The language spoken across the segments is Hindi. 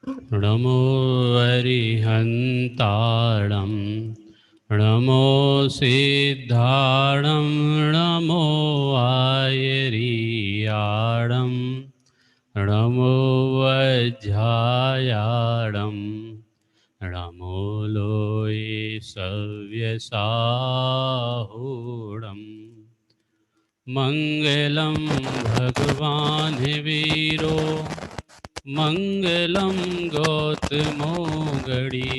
नमो अरिहन्ताणं नमो सिद्धाणं नमो आयरीयाणं नमो वज्झायाणं नमो लोये सव्यसाहूणम् मङ्गलं भगवान् वीरो मङ्गलं गौतमो गणी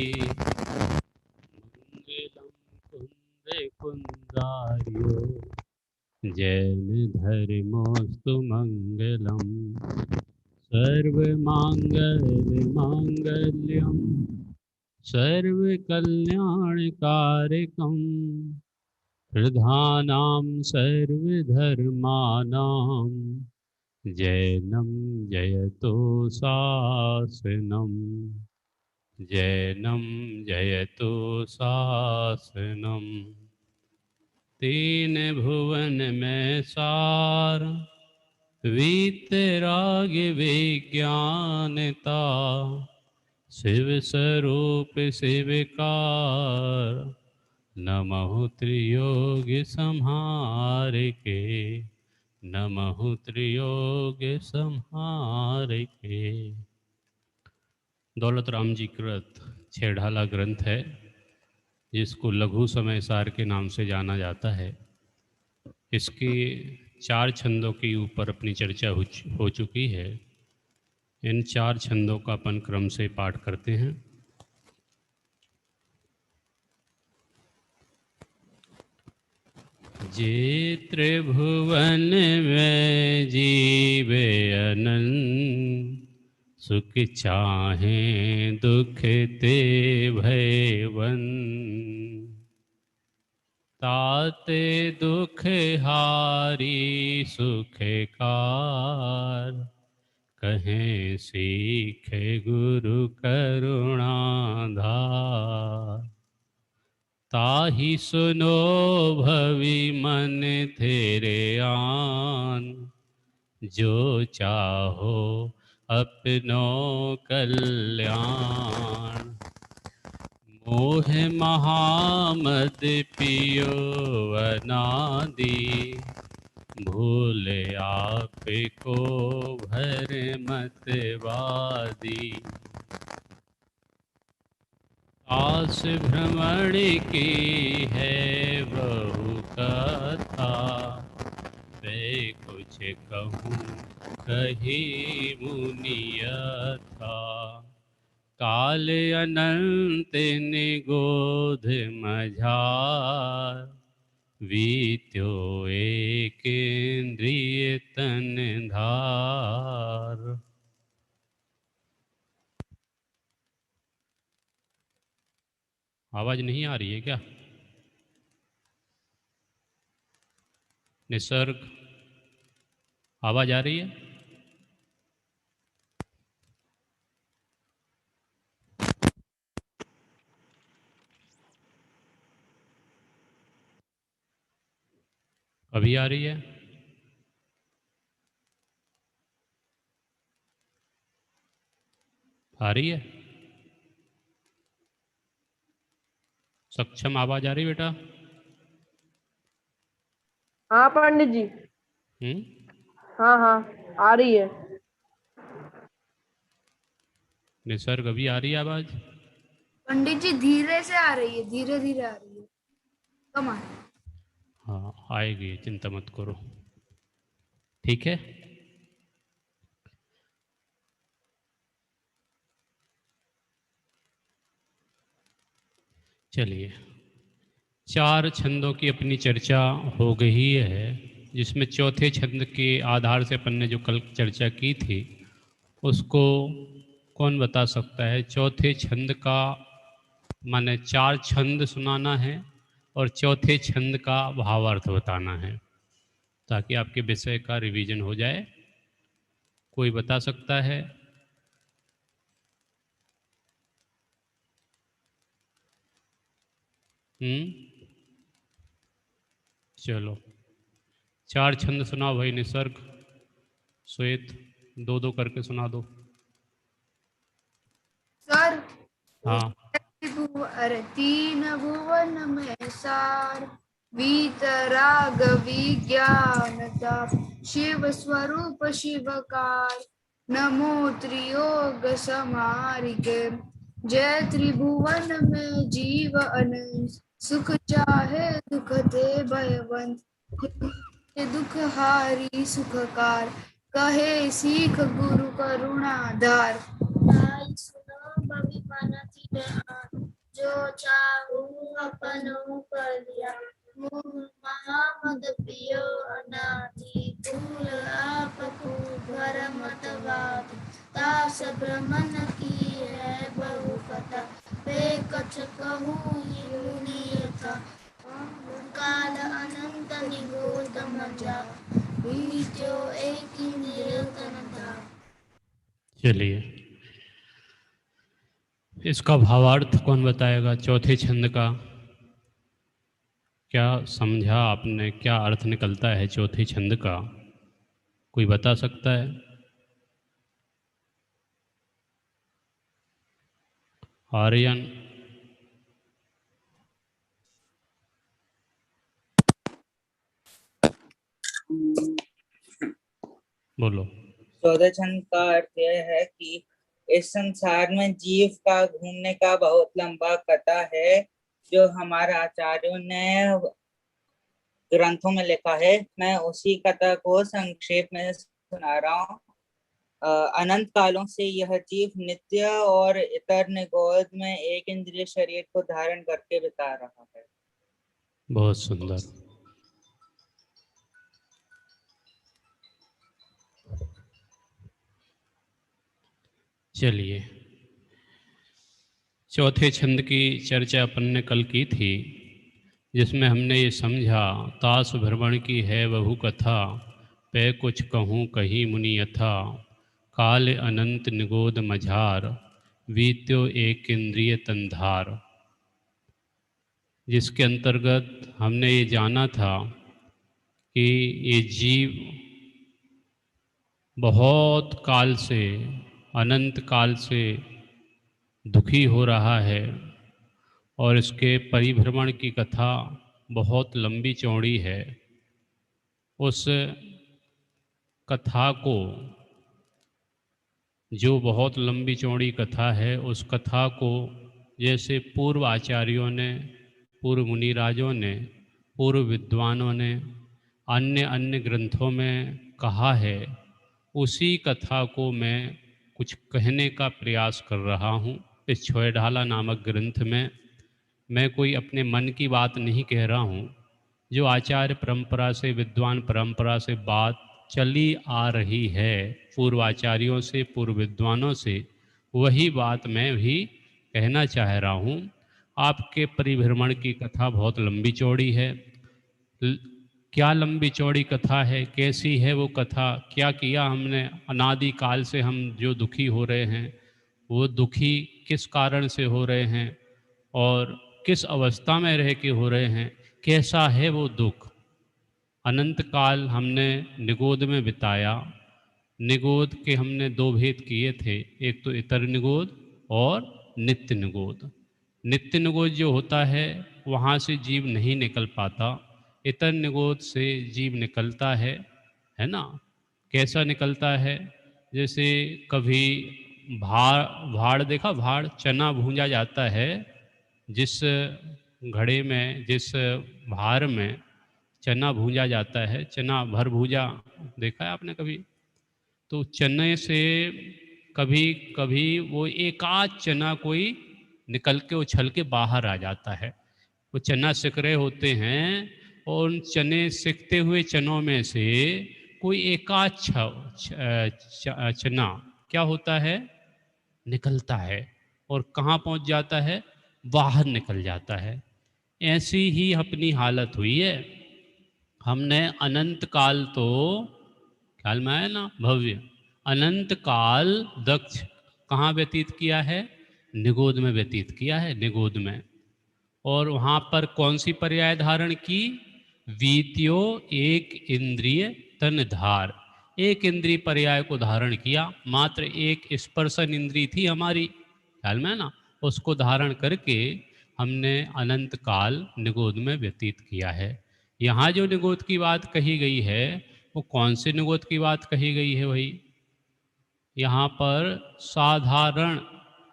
मङ्गलं कुन्दे कुन्दार्यो जैन धर्मोऽस्तु मङ्गलम् सर्वमाङ्गल्यमाङ्गल्यं सर्वकल्याणकारकं प्रधानां सर्वधर्माणां जैनं जयतो शासनम् जैनं जयतो शासनम् तीन भुवन में सार वीतराग विज्ञानता शिव स्वरूप शिवकार नमः त्रियोग संहार के नमः त्रियोग संहार के। दौलत राम जी कृत छेढ़ाला ग्रंथ है जिसको लघु समय सार के नाम से जाना जाता है। इसके 4 छंदों के ऊपर अपनी चर्चा हो चुकी है। इन 4 छंदों का अपन क्रम से पाठ करते हैं। जे त्रिभुवन में जीवे अनंत सुख चाहे दुख ते भयवन ताते दुख हारी सुख कार कहें सीख गुरु करुणाधार ताहि सुनो भवि मन तेरे आन जो चाहो अपनो कल्याण मोह महामद पियो अनादि भूल आप को भर मतवादी आस भ्रमण की है बहु कथा मैं कुछ कहूँ कही मुनियथा काल अनंत निगोध मझार वीत्यो एक इंद्रिय तन धार। आवाज नहीं आ रही है क्या? निसर्ग आवाज आ रही है? अभी आ रही है? आ रही है? सक्षम आवाज आ रही बेटा? हाँ पंडित जी। हाँ हाँ आ रही है। निसर्ग अभी आ रही है आवाज? पंडित जी धीरे से आ रही है, धीरे धीरे आ रही है, कम आ रही है। हाँ आएगी, चिंता मत करो। ठीक है। चलिए, 4 छंदों की अपनी चर्चा हो गई है, जिसमें चौथे छंद के आधार से अपन ने जो कल चर्चा की थी उसको कौन बता सकता है? चौथे छंद का माने 4 छंद सुनाना है और चौथे छंद का भावार्थ बताना है, ताकि आपके विषय का रिवीजन हो जाए। कोई बता सकता है? चलो 4 छंद सुनाओ भाई। निसर्ग, श्वेत, 2-2 करके सुना दो। हाँ। अरे तीन भुवन में सार, वीतराग विज्ञानता, शिव स्वरूप शिवकार, नमो त्रियोग समारिके, जय त्रिभुवन में जीव अनंत, सुख चाहे दुख दे भयवंत, दुख हारी सुखकार, कहे सीख गुरु करुणाधार। जो चाहू अपनो कर दिया, महामद पियो अनादि, भूल आपको भरमतवाद, दास ब्रह्मन की है बहु कथा, वे कछ कहूँ मुनि था, काल अनंत निगोद मजा, बीत्यो एक निरतन था। चलिए, इसका भावार्थ कौन बताएगा? चौथे छंद का क्या समझा आपने? क्या अर्थ निकलता है चौथे छंद का? कोई बता सकता है? आर्यन? बोलो। चौदह छंद का अर्थ यह है कि इस संसार में जीव का घूमने का बहुत लंबा कथा है, जो हमारे आचार्यों ने ग्रंथों में लिखा है। मैं उसी कथा को संक्षेप में सुना रहा हूँ। अनंत कालों से यह जीव नित्य और इतर निगोद में एक इंद्रिय शरीर को धारण करके बिता रहा है। बहुत सुंदर। चलिए, चौथे छंद की चर्चा अपन ने कल की थी, जिसमें हमने ये समझा, तास भ्रमण की है बहु कथा, पे कुछ कहूँ कहीं मुनि यथा, काल अनंत निगोद मझार, वीत्यो एक इंद्रिय तंधार। जिसके अंतर्गत हमने ये जाना था कि ये जीव बहुत काल से, अनंत काल से दुखी हो रहा है, और इसके परिभ्रमण की कथा बहुत लंबी चौड़ी है। उस कथा को, जो बहुत लंबी चौड़ी कथा है, उस कथा को जैसे पूर्व आचार्यों ने, पूर्व मुनिराजों ने, पूर्व विद्वानों ने अन्य अन्य ग्रंथों में कहा है, उसी कथा को मैं कुछ कहने का प्रयास कर रहा हूँ। इस छोयढाला नामक ग्रंथ में मैं कोई अपने मन की बात नहीं कह रहा हूँ। जो आचार्य परंपरा से, विद्वान परंपरा से बात चली आ रही है, पूर्व आचार्यों से, पूर्व विद्वानों से, वही बात मैं भी कहना चाह रहा हूँ। आपके परिभ्रमण की कथा बहुत लंबी चौड़ी है। क्या लंबी चौड़ी कथा है? कैसी है वो कथा? क्या किया हमने? अनादि काल से हम जो दुखी हो रहे हैं, वो दुखी किस कारण से हो रहे हैं, और किस अवस्था में रह के हो रहे हैं? कैसा है वो दुख? अनंत काल हमने निगोद में बिताया। निगोद के हमने दो भेद किए थे, एक तो इतर निगोद और नित्य निगोद। नित्य निगोद जो होता है, वहाँ से जीव नहीं निकल पाता। इतर निगोद से जीव निकलता है ना? कैसा निकलता है? जैसे कभी भाड़ देखा, भाड़, चना भूंजा जाता है। जिस घड़े में, जिस भार में चना भूंजा जाता है, चना भर भूजा देखा है आपने कभी? तो चने से कभी कभी वो एक आध चना कोई निकल के उछल के बाहर आ जाता है। वो चना सिक रहे होते हैं, और उन चने सिकते हुए चनों में से कोई एक आध चना क्या होता है? निकलता है, और कहाँ पहुंच जाता है? बाहर निकल जाता है। ऐसी ही अपनी हालत हुई है। हमने अनंत काल, तो ख्याल में आया ना, भव्य अनंत काल दक्ष कहाँ व्यतीत किया है? निगोद में व्यतीत किया है, निगोद में। और वहाँ पर कौन सी पर्याय धारण की? वीत्यो एक इंद्रिय तनधार। एक इंद्रिय पर्याय को धारण किया। मात्र एक स्पर्शन इंद्रिय थी हमारी, ख्याल में है ना? उसको धारण करके हमने अनंत काल निगोद में व्यतीत किया है। यहाँ जो निगोद की बात कही गई है वो कौन से निगोद की बात कही गई है? वही यहाँ पर साधारण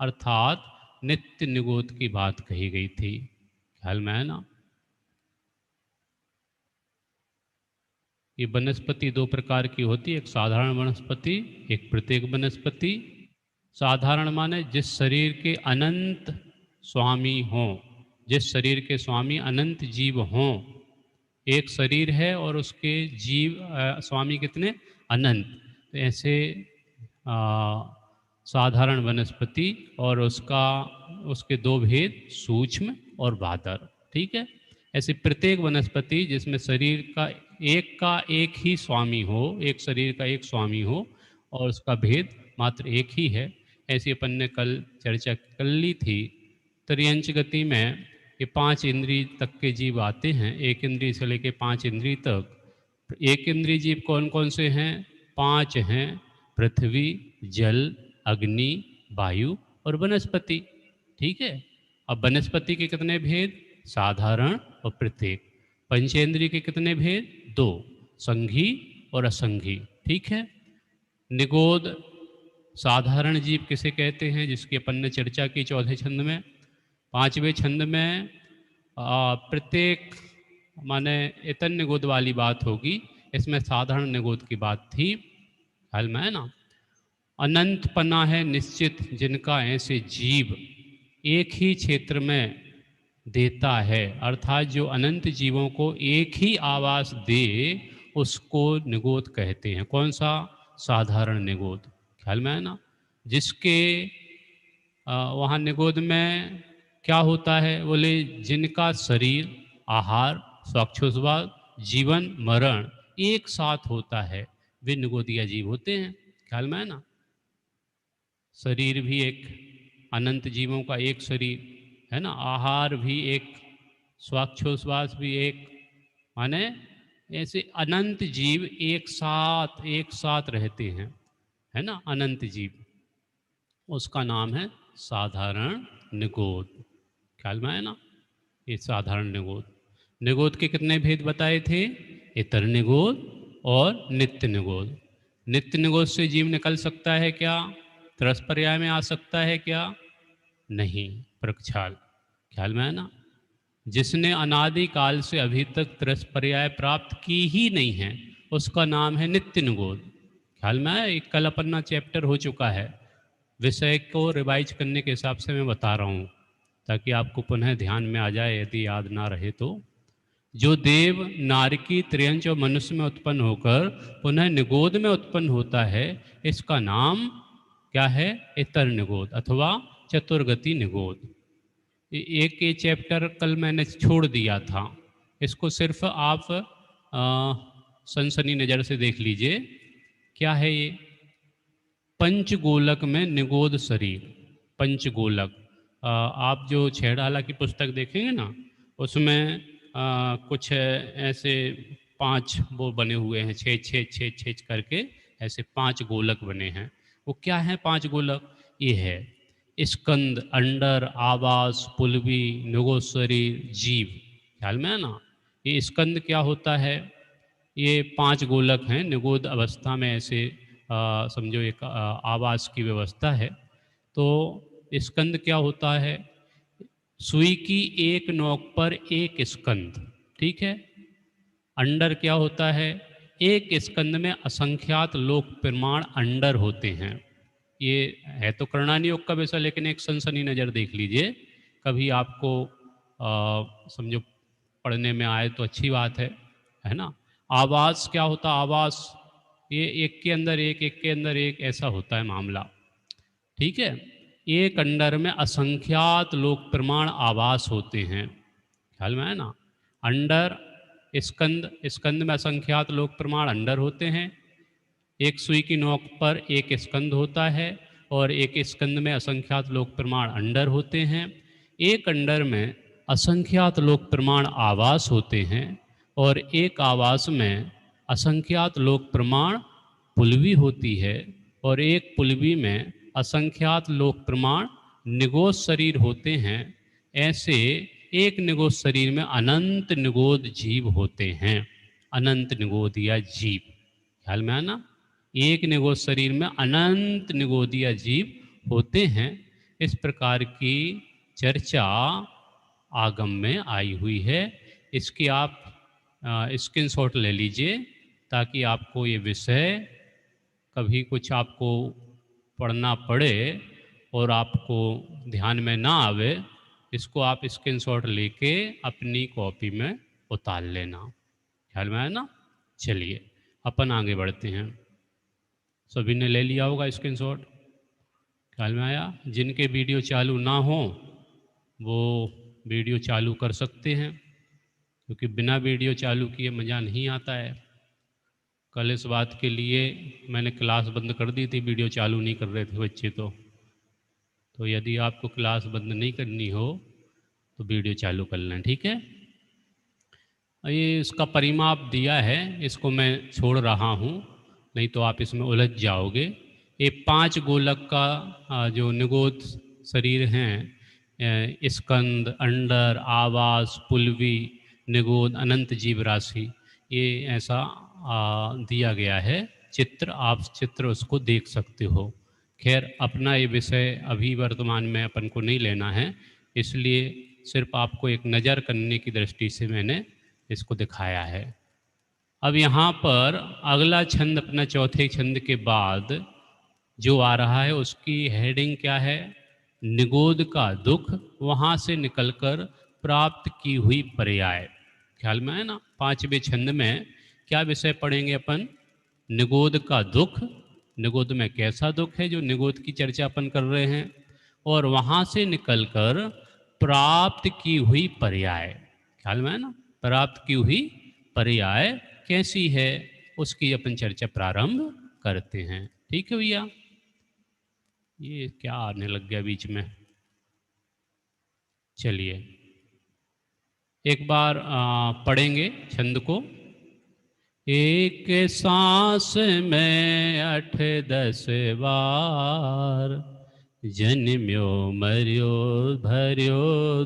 अर्थात नित्य निगोद की बात कही गई थी। ख्याल में है ना? ये वनस्पति दो प्रकार की होती है, एक साधारण वनस्पति, एक प्रत्येक वनस्पति। साधारण माने जिस शरीर के अनंत स्वामी हों, जिस शरीर के स्वामी अनंत जीव हों। एक शरीर है और उसके जीव स्वामी कितने? अनंत। तो ऐसे साधारण वनस्पति और उसके दो भेद सूक्ष्म और बादर। ठीक है? ऐसे प्रत्येक वनस्पति जिसमें शरीर का एक ही स्वामी हो, एक शरीर का एक स्वामी हो और उसका भेद मात्र एक ही है। ऐसी अपन ने कल चर्चा कर ली थी। त्रियंच गति में ये 5 इंद्रिय तक के जीव आते हैं, एक इंद्रिय से लेके 5 इंद्रिय तक। एक इंद्रिय जीव कौन कौन से हैं? 5 हैं, पृथ्वी, जल, अग्नि, वायु और वनस्पति। ठीक है? अब वनस्पति के कितने भेद? साधारण और प्रत्येक। पंचेंद्रिय के कितने भेद? 2, संघी और असंघी। ठीक है? निगोद साधारण जीव किसे कहते हैं? जिसकी अपन ने चर्चा की चौथे छंद में। 5वें छंद में प्रत्येक माने इतन निगोद वाली बात होगी, इसमें साधारण निगोद की बात थी। हाल में है ना? अनंत पना है निश्चित जिनका ऐसे जीव एक ही क्षेत्र में देता है, अर्थात जो अनंत जीवों को एक ही आवास दे उसको निगोद कहते हैं। कौन सा? साधारण निगोद। ख्याल में है ना? जिसके वहाँ निगोद में क्या होता है? बोले जिनका शरीर, आहार, स्वाक्षोस्वाद, जीवन, मरण एक साथ होता है, वे निगोदिया जीव होते हैं। ख्याल में है ना? शरीर भी एक, अनंत जीवों का एक शरीर है ना, आहार भी एक, स्वाक्षोस्वास भी एक, माने ऐसे अनंत जीव एक साथ रहते हैं, है ना? अनंत जीव, उसका नाम है साधारण निगोद। ख्याल में है ना? ये साधारण निगोद। निगोद के कितने भेद बताए थे? इतर निगोद और नित्य निगोद। नित्य निगोद से जीव निकल सकता है क्या? त्रस पर्याय में आ सकता है क्या? नहीं, प्रक्षाल। ख्याल में है ना? जिसने अनादि काल से अभी तक त्रस पर्याय प्राप्त की ही नहीं है उसका नाम है नित्य निगोद। ख्याल में है? एक कल अपना चैप्टर हो चुका है, विषय को रिवाइज करने के हिसाब से मैं बता रहा हूँ ताकि आपको पुनः ध्यान में आ जाए यदि याद ना रहे तो। जो देव, नारकी, त्रियंच और मनुष्य में उत्पन्न होकर पुनः निगोद में उत्पन्न होता है, इसका नाम क्या है? इतर निगोद अथवा चतुर्गति निगोद। एक ये चैप्टर कल मैंने छोड़ दिया था, इसको सिर्फ आप सनसनी नज़र से देख लीजिए। क्या है ये? पंचगोलक में निगोद शरीर। पंचगोलक, आप जो छेड़ाला की पुस्तक देखेंगे ना, उसमें कुछ ऐसे 5 वो बने हुए हैं, 6 करके ऐसे 5 गोलक बने हैं। वो क्या है 5 गोलक? ये है स्कंद, अंडर, आवास, पुलवी, निगोद शरीर, जीव। ख्याल में है ना? ये स्कंद क्या होता है? ये 5 गोलक हैं निगोद अवस्था में, ऐसे समझो एक आवास की व्यवस्था है। तो स्कंद क्या होता है? सुई की एक नोक पर एक स्कंद। ठीक है? अंडर क्या होता है? एक स्कंद में असंख्यात लोक प्रमाण अंडर होते हैं। ये है तो कर्णानी योग का विषय, लेकिन एक सनसनी नज़र देख लीजिए, कभी आपको समझो पढ़ने में आए तो अच्छी बात है ना? आवास क्या होता? आवास ये एक के अंदर एक, एक के अंदर एक, ऐसा होता है मामला। ठीक है? एक अंडर में असंख्यात लोक प्रमाण आवास होते हैं। ख्याल में है ना? अंडर स्कंद, स्कंद में असंख्यात लोक प्रमाण अंडर होते हैं। एक सुई की नोक पर एक स्कंद होता है और एक स्कंद में असंख्यात लोक प्रमाण अंडर होते हैं। एक अंडर में असंख्यात लोक प्रमाण आवास होते हैं और एक आवास में असंख्यात लोक प्रमाण पुलवी होती है और एक पुलवी में असंख्यात लोक प्रमाण निगोद शरीर होते हैं, ऐसे एक निगोद शरीर में अनंत निगोद जीव होते हैं। अनंत निगोदिया जीव, ख्याल में आना, एक निगोद शरीर में अनंत निगोदिया जीव होते हैं। इस प्रकार की चर्चा आगम में आई हुई है। इसकी आप स्क्रीनशॉट ले लीजिए ताकि आपको ये विषय कभी कुछ आपको पढ़ना पड़े और आपको ध्यान में ना आवे, इसको आप स्क्रीनशॉट लेके अपनी कॉपी में उतार लेना। ख्याल में आया ना? चलिए अपन आगे बढ़ते हैं। सभी ने ले लिया होगा स्क्रीनशॉट, ख्याल में आया? जिनके वीडियो चालू ना हो वो वीडियो चालू कर सकते हैं, क्योंकि बिना वीडियो चालू किए मज़ा नहीं आता है। कल इस बात के लिए मैंने क्लास बंद कर दी थी, वीडियो चालू नहीं कर रहे थे बच्चे। तो यदि आपको क्लास बंद नहीं करनी हो तो वीडियो चालू कर लें, ठीक है? ये इसका परिमाप दिया है, इसको मैं छोड़ रहा हूँ, नहीं तो आप इसमें उलझ जाओगे। ये 5 गोलक का जो निगोद शरीर हैं, स्कंद, अंडर, आवास, पुलवी, निगोद, अनंत जीव राशि, ये ऐसा दिया गया है चित्र। आप चित्र उसको देख सकते हो। खैर अपना ये विषय अभी वर्तमान में अपन को नहीं लेना है, इसलिए सिर्फ आपको एक नज़र करने की दृष्टि से मैंने इसको दिखाया है। अब यहाँ पर अगला छंद, अपना चौथे छंद के बाद जो आ रहा है उसकी हेडिंग क्या है? निगोद का दुख, वहाँ से निकलकर प्राप्त की हुई पर्याय। ख्याल में है ना? 5वें छंद में क्या विषय पढ़ेंगे अपन? निगोद का दुख। निगोद में कैसा दुख है जो निगोद की चर्चा अपन कर रहे हैं, और वहाँ से निकलकर प्राप्त की हुई पर्याय। ख्याल में है ना? प्राप्त की हुई पर्याय कैसी है उसकी अपन चर्चा प्रारंभ करते हैं। ठीक है भैया? ये क्या आने लग गया बीच में? चलिए एक बार पढ़ेंगे छंद को। एक सांस में 8-10 बार, जन्म्यो मर्यो भर्यो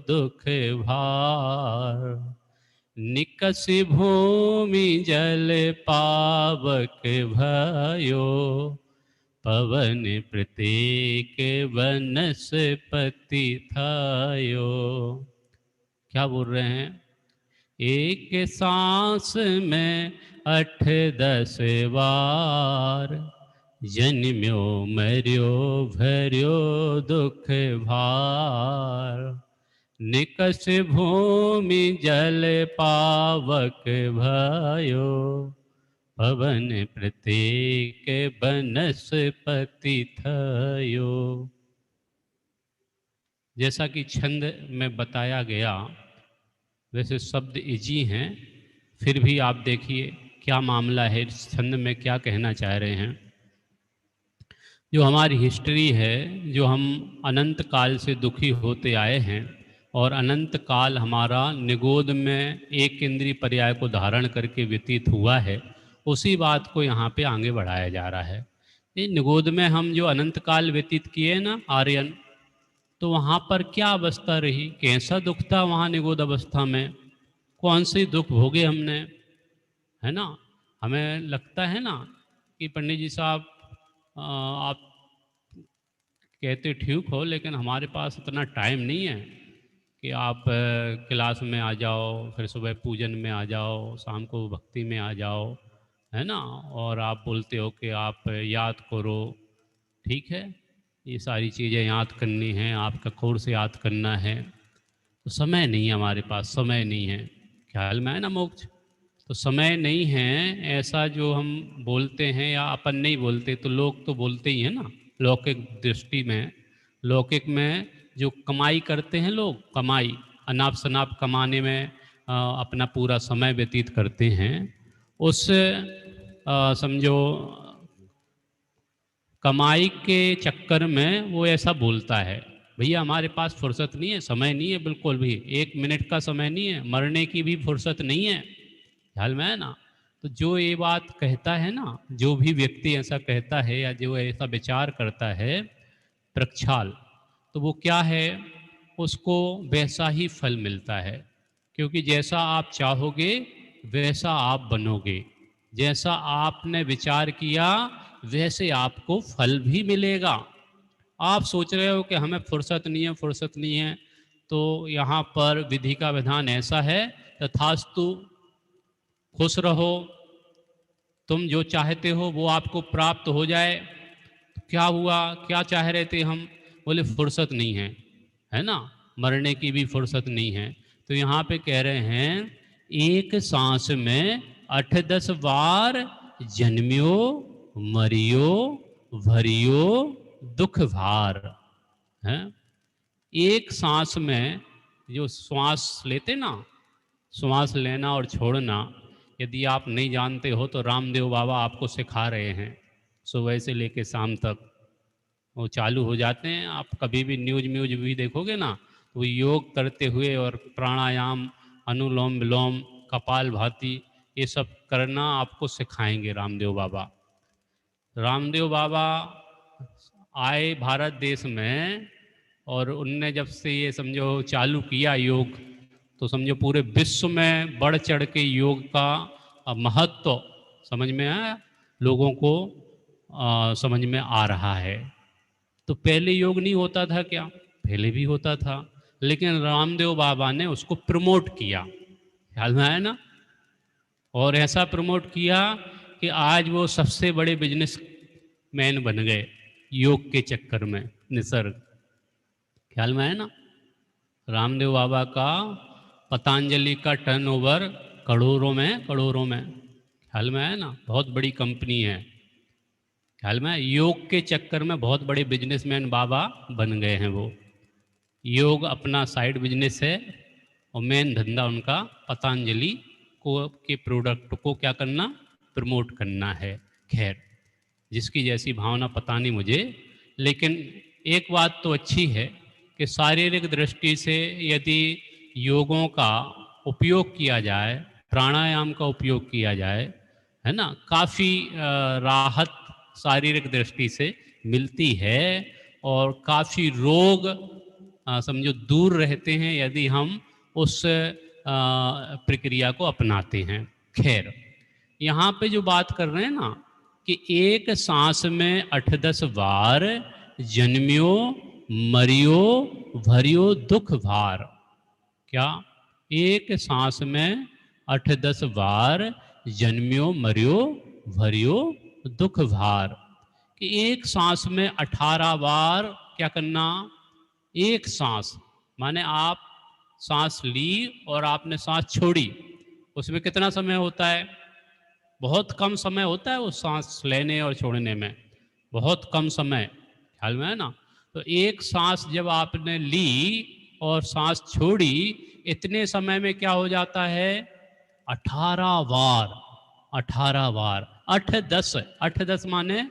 दुख भार। निकसि भूमि जल पावक भयो, पवन प्रत्येक वनस्पति थायो। क्या बोल रहे हैं? एक सांस में 8-10 बार, जन्म्यो मर्यो भर्यो दुख भार। निकस भूमि जल पावक भयो, पवन प्रत्येक वनस्पति थयो। जैसा कि छंद में बताया गया वैसे शब्द इजी हैं, फिर भी आप देखिए क्या मामला है, इस छंद में क्या कहना चाह रहे हैं। जो हमारी हिस्ट्री है, जो हम अनंत काल से दुखी होते आए हैं और अनंत काल हमारा निगोद में एक इंद्रिय पर्याय को धारण करके व्यतीत हुआ है, उसी बात को यहाँ पे आगे बढ़ाया जा रहा है। ये निगोद में हम जो अनंत काल व्यतीत किए ना आर्यन, तो वहाँ पर क्या अवस्था रही, कैसा दुख था वहाँ निगोद अवस्था में, कौन से दुख भोगे हमने, है ना? हमें लगता है ना कि पंडित जी साहब आप कहते ठीक हो, लेकिन हमारे पास इतना टाइम नहीं है कि आप क्लास में आ जाओ, फिर सुबह पूजन में आ जाओ, शाम को भक्ति में आ जाओ, है ना? और आप बोलते हो कि आप याद करो। ठीक है, ये सारी चीज़ें याद करनी हैं, आपका कोर्स याद करना है, तो समय नहीं है हमारे पास, समय नहीं है। ख्याल में है ना मोक्ष? तो समय नहीं है ऐसा जो हम बोलते हैं, या अपन नहीं बोलते तो लोग तो बोलते ही हैं ना। लौकिक दृष्टि में, लौकिक में जो कमाई करते हैं लोग, कमाई अनाप शनाप कमाने में अपना पूरा समय व्यतीत करते हैं, उस समझो कमाई के चक्कर में वो ऐसा बोलता है, भैया हमारे पास फुर्सत नहीं है, समय नहीं है बिल्कुल भी, 1 मिनट का समय नहीं है, मरने की भी फुर्सत नहीं है। ख्याल में है ना? तो जो ये बात कहता है ना, जो भी व्यक्ति ऐसा कहता है या जो ऐसा विचार करता है प्रक्षाल, तो वो क्या है, उसको वैसा ही फल मिलता है, क्योंकि जैसा आप चाहोगे वैसा आप बनोगे, जैसा आपने विचार किया वैसे आपको फल भी मिलेगा। आप सोच रहे हो कि हमें फुर्सत नहीं है, फुर्सत नहीं है, तो यहाँ पर विधि का विधान ऐसा है, तथास्तु, खुश रहो, तुम जो चाहते हो वो आपको प्राप्त हो जाए। तो क्या हुआ, क्या चाह रहे थे हम, बोले फुर्सत नहीं है, है ना, मरने की भी फुर्सत नहीं है। तो यहाँ पे कह रहे हैं, एक सांस में 8-10 बार जन्मियो मरियो भरियो दुख भार है। एक सांस में जो श्वास लेते ना, श्वास लेना और छोड़ना, यदि आप नहीं जानते हो तो रामदेव बाबा आपको सिखा रहे हैं, सुबह से लेके शाम तक वो चालू हो जाते हैं। आप कभी भी न्यूज म्यूज भी देखोगे ना, तो वो योग करते हुए और प्राणायाम, अनुलोम विलोम, कपाल भाती, ये सब करना आपको सिखाएंगे रामदेव बाबा। रामदेव बाबा आए भारत देश में, और उनने जब से ये समझो चालू किया योग, तो समझो पूरे विश्व में बढ़ चढ़ के योग का महत्व समझ में आया, लोगों को समझ में आ रहा है। तो पहले योग नहीं होता था क्या, पहले भी होता था, लेकिन रामदेव बाबा ने उसको प्रमोट किया, ख्याल में आया ना, और ऐसा प्रमोट किया कि आज वो सबसे बड़े बिजनेस मैन बन गए योग के चक्कर में, निसर्ग, ख्याल में है ना। रामदेव बाबा का, पतंजलि का टर्नओवर करोड़ों में, ख्याल में है ना, बहुत बड़ी कंपनी है, ख्याल में। योग के चक्कर में बहुत बड़े बिजनेसमैन बाबा बन गए हैं वो। योग अपना साइड बिजनेस है, और मेन धंधा उनका पतंजलि को के प्रोडक्ट को क्या करना, प्रमोट करना है। खैर, जिसकी जैसी भावना पता नहीं मुझे, लेकिन एक बात तो अच्छी है कि शारीरिक दृष्टि से यदि योगों का उपयोग किया जाए, प्राणायाम का उपयोग किया जाए, है ना, काफ़ी राहत शारीरिक दृष्टि से मिलती है, और काफ़ी रोग समझो दूर रहते हैं यदि हम उस प्रक्रिया को अपनाते हैं। खैर, यहाँ पे जो बात कर रहे हैं ना, कि एक सांस में 8-10 बार जन्मियो मरियो भरियो दुख भार। क्या, एक सांस में 8-10 बार जन्मियो मरियो भरियो दुख भार, कि एक सांस में 18 बार क्या करना, एक सांस माने आप सांस ली और आपने सांस छोड़ी, उसमें कितना समय होता है, बहुत कम समय होता है उस सांस लेने और छोड़ने में, बहुत कम समय, ख्याल में है ना। तो एक सांस जब आपने ली और सांस छोड़ी, इतने समय में क्या हो जाता है, 18 बार, 18 बार, 8-10, 8-10 माने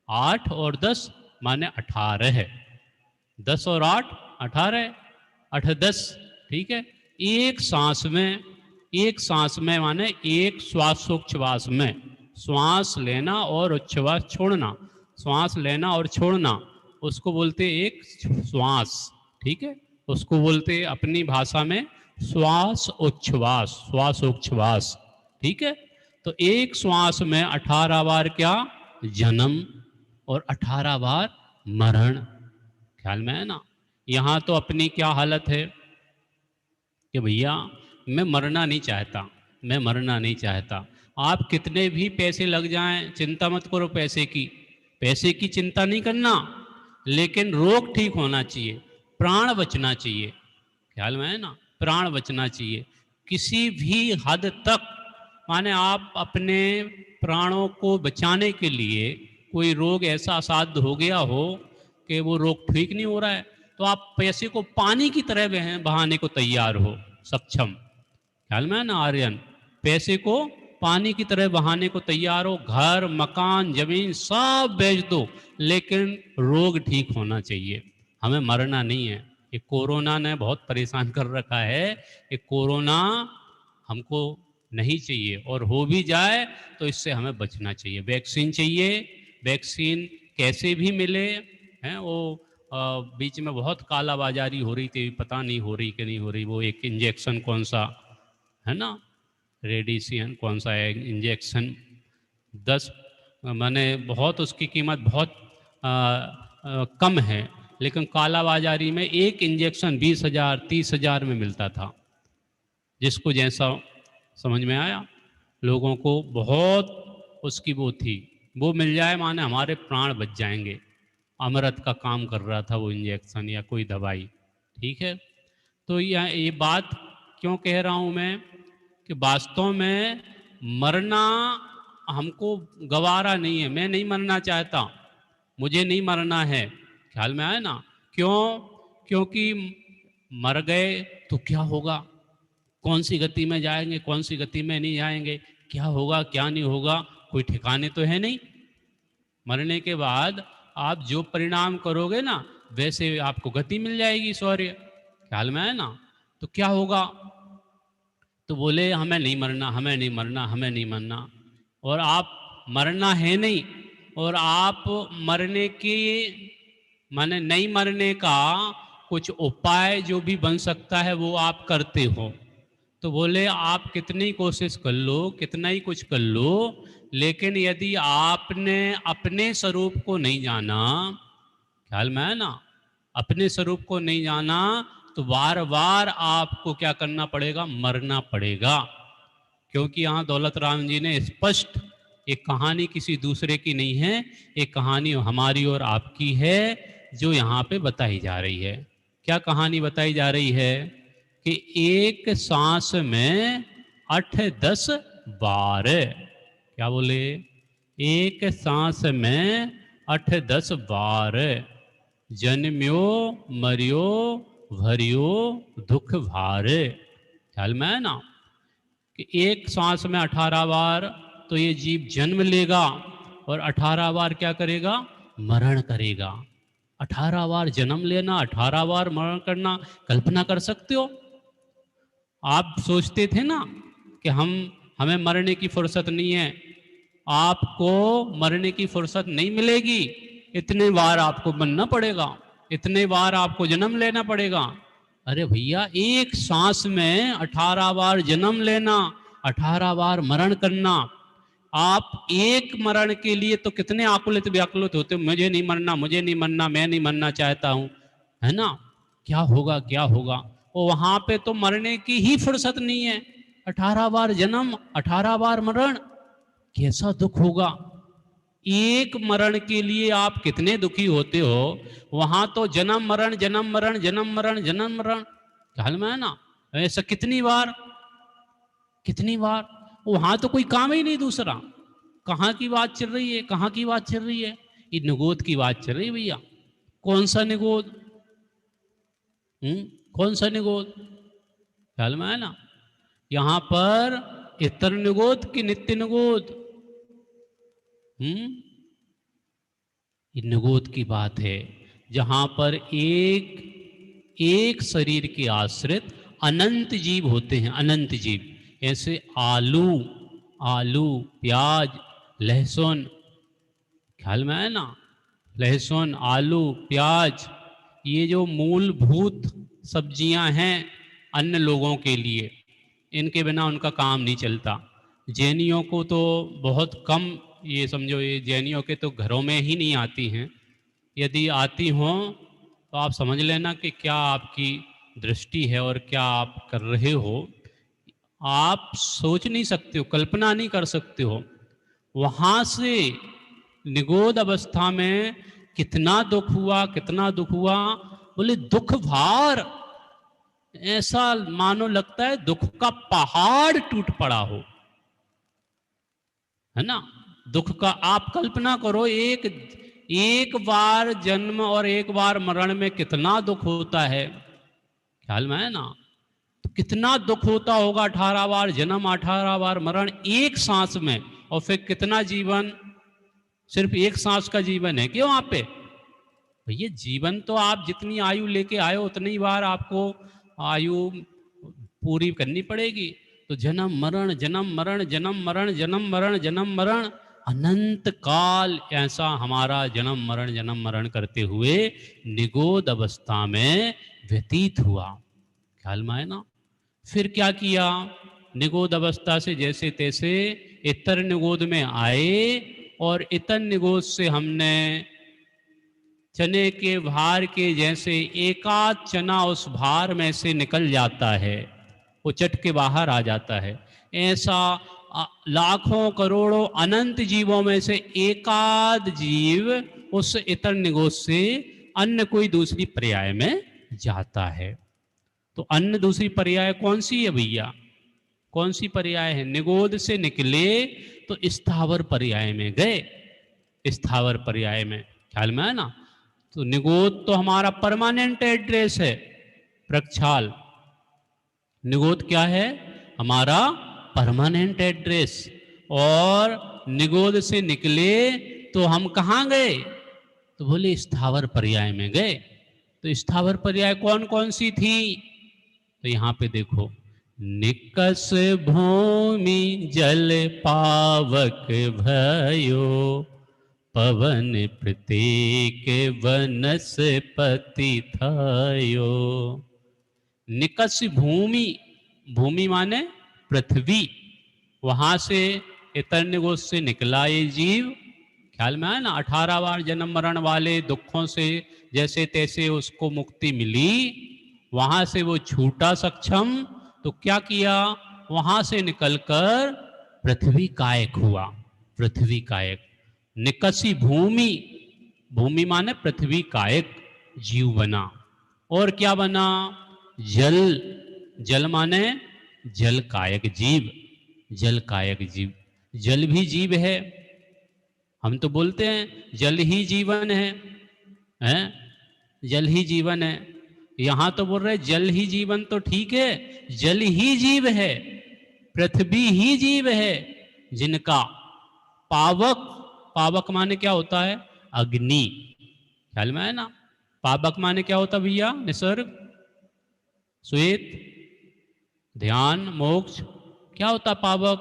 8 और 10 माने 18 है, 10 और 8 18, 8-10, ठीक है। एक सांस में, एक सांस में माने एक श्वासोच्छ्वास में, श्वास लेना और उच्छ्वास छोड़ना, श्वास लेना और छोड़ना, उसको बोलते एक श्वास, ठीक है, उसको बोलते अपनी भाषा में श्वास उच्छ्वास, श्वासोच्छ्वास, ठीक है। तो एक श्वास में 18 बार क्या, जन्म, और 18 बार मरण, ख्याल में है ना। यहाँ तो अपनी क्या हालत है कि भैया मैं मरना नहीं चाहता, मैं मरना नहीं चाहता। आप कितने भी पैसे लग जाएं, चिंता मत करो पैसे की, पैसे की चिंता नहीं करना, लेकिन रोग ठीक होना चाहिए, प्राण बचना चाहिए, ख्याल में है ना, प्राण बचना चाहिए किसी भी हद तक। माने आप अपने प्राणों को बचाने के लिए, कोई रोग ऐसा असाध्य हो गया हो कि वो रोग ठीक नहीं हो रहा है, तो आप पैसे को पानी की तरह बहाने को तैयार हो, सक्षम, ख्याल में है ना आर्यन, पैसे को पानी की तरह बहाने को तैयार हो, घर मकान जमीन सब बेच दो, लेकिन रोग ठीक होना चाहिए, हमें मरना नहीं है। ये कोरोना ने बहुत परेशान कर रखा है, ये कोरोना हमको नहीं चाहिए, और हो भी जाए तो इससे हमें बचना चाहिए। वैक्सीन चाहिए, वैक्सीन कैसे भी मिले हैं, वो बीच में बहुत कालाबाजारी हो रही थी, पता नहीं हो रही कि नहीं हो रही, वो एक इंजेक्शन कौन सा है ना, रेडिएशन कौन सा है इंजेक्शन, 10 माने बहुत उसकी कीमत बहुत कम है, लेकिन कालाबाजारी में एक इंजेक्शन 20,000 30,000 में मिलता था। जिसको जैसा समझ में आया, लोगों को बहुत उसकी वो थी, वो मिल जाए माने हमारे प्राण बच जाएंगे। अमृत का काम कर रहा था वो इंजेक्शन या कोई दवाई। ठीक है, तो ये बात क्यों कह रहा हूँ मैं कि वास्तव में मरना हमको गवारा नहीं है, मैं नहीं मरना चाहता, मुझे नहीं मरना है, ख्याल में आया ना। क्यों? क्योंकि मर गए तो क्या होगा, कौन सी गति में जाएंगे, कौन सी गति में नहीं जाएंगे, क्या होगा क्या नहीं होगा, कोई ठिकाने तो है नहीं। मरने के बाद आप जो परिणाम करोगे ना, वैसे आपको गति मिल जाएगी स्वर्ग, ख्याल में है ना। तो क्या होगा, तो बोले हमें नहीं मरना, हमें नहीं मरना, हमें नहीं मरना। और आप मरना है नहीं, और आप मरने के माने नहीं मरने का कुछ उपाय जो भी बन सकता है वो आप करते हो। तो बोले आप कितनी कोशिश कर लो, कितना ही कुछ कर लो, लेकिन यदि आपने अपने स्वरूप को नहीं जाना, ख्याल में है ना, अपने स्वरूप को नहीं जाना, तो बार बार आपको क्या करना पड़ेगा, मरना पड़ेगा। क्योंकि यहाँ दौलत राम जी ने स्पष्ट, एक कहानी किसी दूसरे की नहीं है, एक कहानी हमारी और आपकी है जो यहाँ पे बताई जा रही है। क्या कहानी बताई जा रही है कि एक सांस में 8-10 बार, क्या बोले, एक सांस में 8-10 बार, जन्म्यो मरियो भरियो दुख भार। ख्याल में है ना कि एक सांस में 18 बार तो ये जीव जन्म लेगा, और 18 बार क्या करेगा, मरण करेगा। 18 बार जन्म लेना, 18 बार मरण करना, कल्पना कर सकते हो? आप सोचते थे ना कि हमें मरने की फुर्सत नहीं है, आपको मरने की फुर्सत नहीं मिलेगी, इतने बार आपको बनना पड़ेगा, इतने बार आपको जन्म लेना पड़ेगा। अरे भैया, एक सांस में 18 बार जन्म लेना, 18 बार मरण करना, आप एक मरण के लिए तो कितने आकुलित व्याकुलित होते हो, मुझे नहीं मरना, मुझे नहीं मरना, मैं नहीं मरना चाहता हूं, है ना, क्या होगा क्या होगा। और वहां पे तो मरने की ही फुर्सत नहीं है, 18 बार जन्म, 18 बार मरण, कैसा दुख होगा। एक मरण के लिए आप कितने दुखी होते हो, वहां तो जन्म मरण जन्म मरण जन्म मरण जन्म मरण, ख्याल में है ना, ऐसा कितनी बार कितनी बार। वहां तो कोई काम ही नहीं दूसरा। कहाँ की बात चल रही है, कहाँ की बात चल रही है, ये निगोद की बात चल रही है भैया। कौन सा निगोद, कौन सा निगोद, ख्याल में है ना। यहां पर इतर निगोद की नित्य निगोद, ये निगोद की बात है, जहां पर एक शरीर के आश्रित अनंत जीव होते हैं, अनंत जीव। ऐसे आलू प्याज लहसुन, ख्याल में है ना, लहसुन आलू प्याज, ये जो मूलभूत सब्जियां हैं अन्य लोगों के लिए, इनके बिना उनका काम नहीं चलता। जैनियों को तो बहुत कम, ये समझो ये जैनियों के तो घरों में ही नहीं आती हैं, यदि आती हों तो आप समझ लेना कि क्या आपकी दृष्टि है और क्या आप कर रहे हो, आप सोच नहीं सकते हो, कल्पना नहीं कर सकते हो। वहाँ से निगोद अवस्था में कितना दुख हुआ, कितना दुख हुआ, बोले दुख भार, ऐसा मानो लगता है दुख का पहाड़ टूट पड़ा हो, है ना। दुख का आप कल्पना करो, एक बार जन्म और एक बार मरण में कितना दुख होता है, ख्याल में है ना। तो कितना दुख होता होगा, 18 बार जन्म 18 बार मरण एक सांस में, और फिर कितना जीवन, सिर्फ एक सांस का जीवन है क्यों वहां पे भैया। जीवन तो आप जितनी आयु लेके आए उतनी बार आपको आयु पूरी करनी पड़ेगी। तो जन्म मरण जन्म मरण जन्म मरण जन्म मरण जन्म मरण, अनंत काल ऐसा हमारा जन्म मरण करते हुए निगोद अवस्था में व्यतीत हुआ। ख्याल में आए ना। फिर क्या किया, निगोद अवस्था से जैसे तैसे इतर निगोद में आए, और इतर निगोद से हमने चने के भार के जैसे एकाध चना उस भार में से निकल जाता है, वो चट के बाहर आ जाता है, ऐसा लाखों करोड़ों अनंत जीवों में से एकाध जीव उस इतर निगोद से अन्य कोई दूसरी पर्याय में जाता है। तो अन्य दूसरी पर्याय कौन सी है भैया, कौन सी पर्याय है? निगोद से निकले तो स्थावर पर्याय में गए, स्थावर पर्याय में। ख्याल में है ना। तो निगोद तो हमारा परमानेंट एड्रेस है, प्रक्षाल। निगोद क्या है? हमारा परमानेंट एड्रेस। और निगोद से निकले तो हम कहाँ गए? तो बोले स्थावर पर्याय में गए। तो स्थावर पर्याय कौन कौन सी थी? तो यहाँ पे देखो, निकस भूमि जल पावक भयो, पवन प्रत्येक वनस्पति थायो। निकस भूमि, भूमि माने पृथ्वी, वहां से इतर निगोद से निकला ये जीव। ख्याल में आया ना। 18 बार जन्म मरण वाले दुखों से जैसे तैसे उसको मुक्ति मिली, वहां से वो छूटा सक्षम, तो क्या किया, वहां से निकलकर पृथ्वी कायक हुआ। पृथ्वी कायक, निकसी भूमि, भूमि माने पृथ्वी कायक जीव बना। और क्या बना? जल, जल माने जल कायक जीव, जल कायक जीव। जल भी जीव है, हम तो बोलते हैं जल ही जीवन है, हैं? जल ही जीवन है। यहां तो बोल रहे जल ही जीवन, तो ठीक है, जल ही जीव है, पृथ्वी ही जीव है, जिनका पावक, पावक माने क्या होता है? अग्नि। ख्याल में है ना। पावक माने क्या होता भैया? निसर्ग, श्वेत, ध्यान, मोक्ष। क्या होता पावक?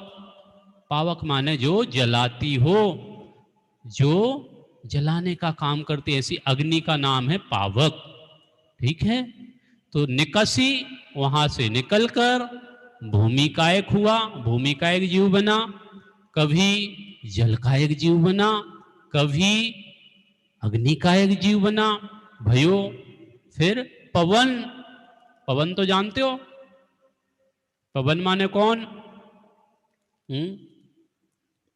पावक माने जो जलाती हो, जो जलाने का काम करती है, ऐसी अग्नि का नाम है पावक। ठीक है। तो निकसी, वहां से निकलकर भूमि कायक हुआ, भूमि कायक जीव बना, कभी जल कायक जीव बना, कभी अग्नि कायक जीव बना भयो। फिर पवन, पवन तो जानते हो, पवन माने कौन?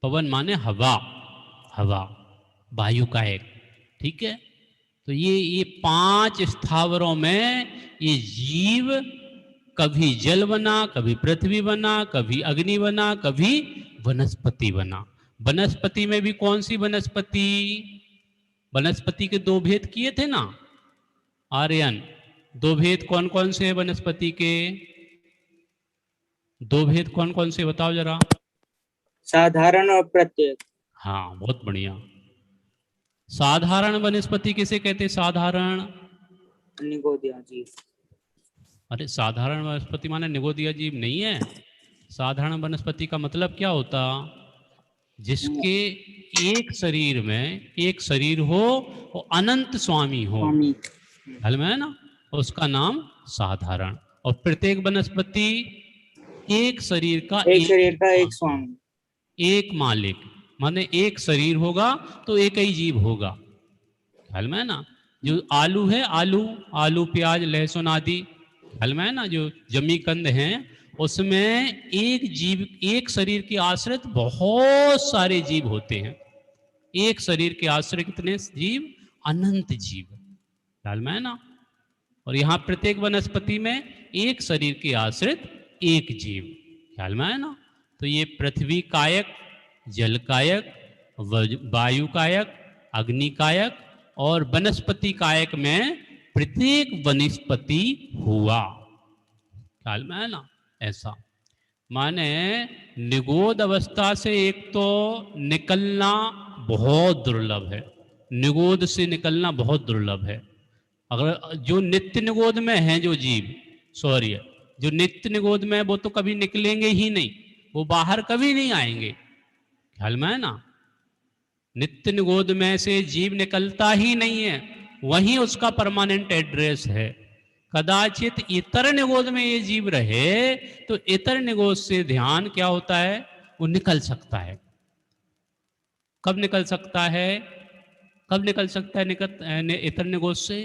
पवन माने हवा, हवा, वायु कायक। ठीक है। तो ये 5 स्थावरों में ये जीव कभी जल बना, कभी पृथ्वी बना, कभी अग्नि बना, कभी वनस्पति बना। वनस्पति में भी कौन सी वनस्पति? वनस्पति के 2 भेद किए थे ना आर्यन। 2 भेद कौन कौन से हैं वनस्पति के? 2 भेद कौन कौन से बताओ जरा। साधारण और प्रत्येक। हाँ, बहुत बढ़िया। साधारण वनस्पति किसे कहते? साधारण निगोदिया जीव। अरे साधारण वनस्पति माने निगोदिया जीव नहीं है। साधारण वनस्पति का मतलब क्या होता? जिसके एक शरीर में एक शरीर हो और अनंत स्वामी हो। हल में है ना। उसका नाम साधारण। और प्रत्येक वनस्पति एक शरीर का एक स्वामी, एक मालिक, माने एक शरीर होगा तो एक ही जीव होगा। ख्याल में है ना। जो आलू है, आलू, आलू प्याज लहसुन आदि, ख्याल में है ना, जो जमी कंद हैं, उसमें एक जीव, एक शरीर के आश्रित बहुत सारे जीव होते हैं। एक शरीर के आश्रित कितने जीव? अनंत जीव। ख्याल में है ना। और यहाँ प्रत्येक वनस्पति में एक शरीर के आश्रित एक जीव। ख्याल में है ना। तो ये पृथ्वी कायक, जल कायक, वायु कायक, अग्नि कायक और वनस्पति कायक में प्रत्येक वनस्पति हुआ। ख्याल में है ना। ऐसा माने निगोद अवस्था से एक तो निकलना बहुत दुर्लभ है, निगोद से निकलना बहुत दुर्लभ है। अगर जो नित्य निगोद में है जो जीव, सॉरी, जो नित्य निगोद में है वो तो कभी निकलेंगे ही नहीं, वो बाहर कभी नहीं आएंगे। ख्याल में है ना। नित्य निगोद में से जीव निकलता ही नहीं है, वहीं उसका परमानेंट एड्रेस है। कदाचित इतर निगोद में ये जीव रहे तो इतर निगोद से ध्यान क्या होता है, वो निकल सकता है। कब निकल सकता है? कब निकल सकता है इतर निगोद से?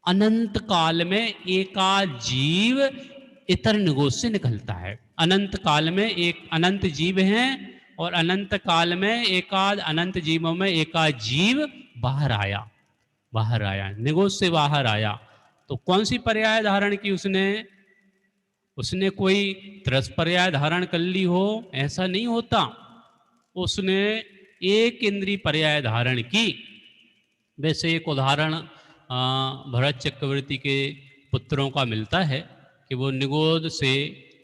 अनंत काल में एकाध जीव इतर निगोद से निकलता है। अनंत काल में एक अनंत जीव हैं और अनंत काल में एकाध अनंत जीवों में एकाध जीव बाहर आया निगोद से बाहर आया। तो कौन सी पर्याय धारण की उसने कोई त्रस पर्याय धारण कर ली हो, ऐसा नहीं होता। उसने एक इंद्रिय पर्याय धारण की। वैसे एक उदाहरण भरत चक्रवर्ती के पुत्रों का मिलता है कि वो निगोद से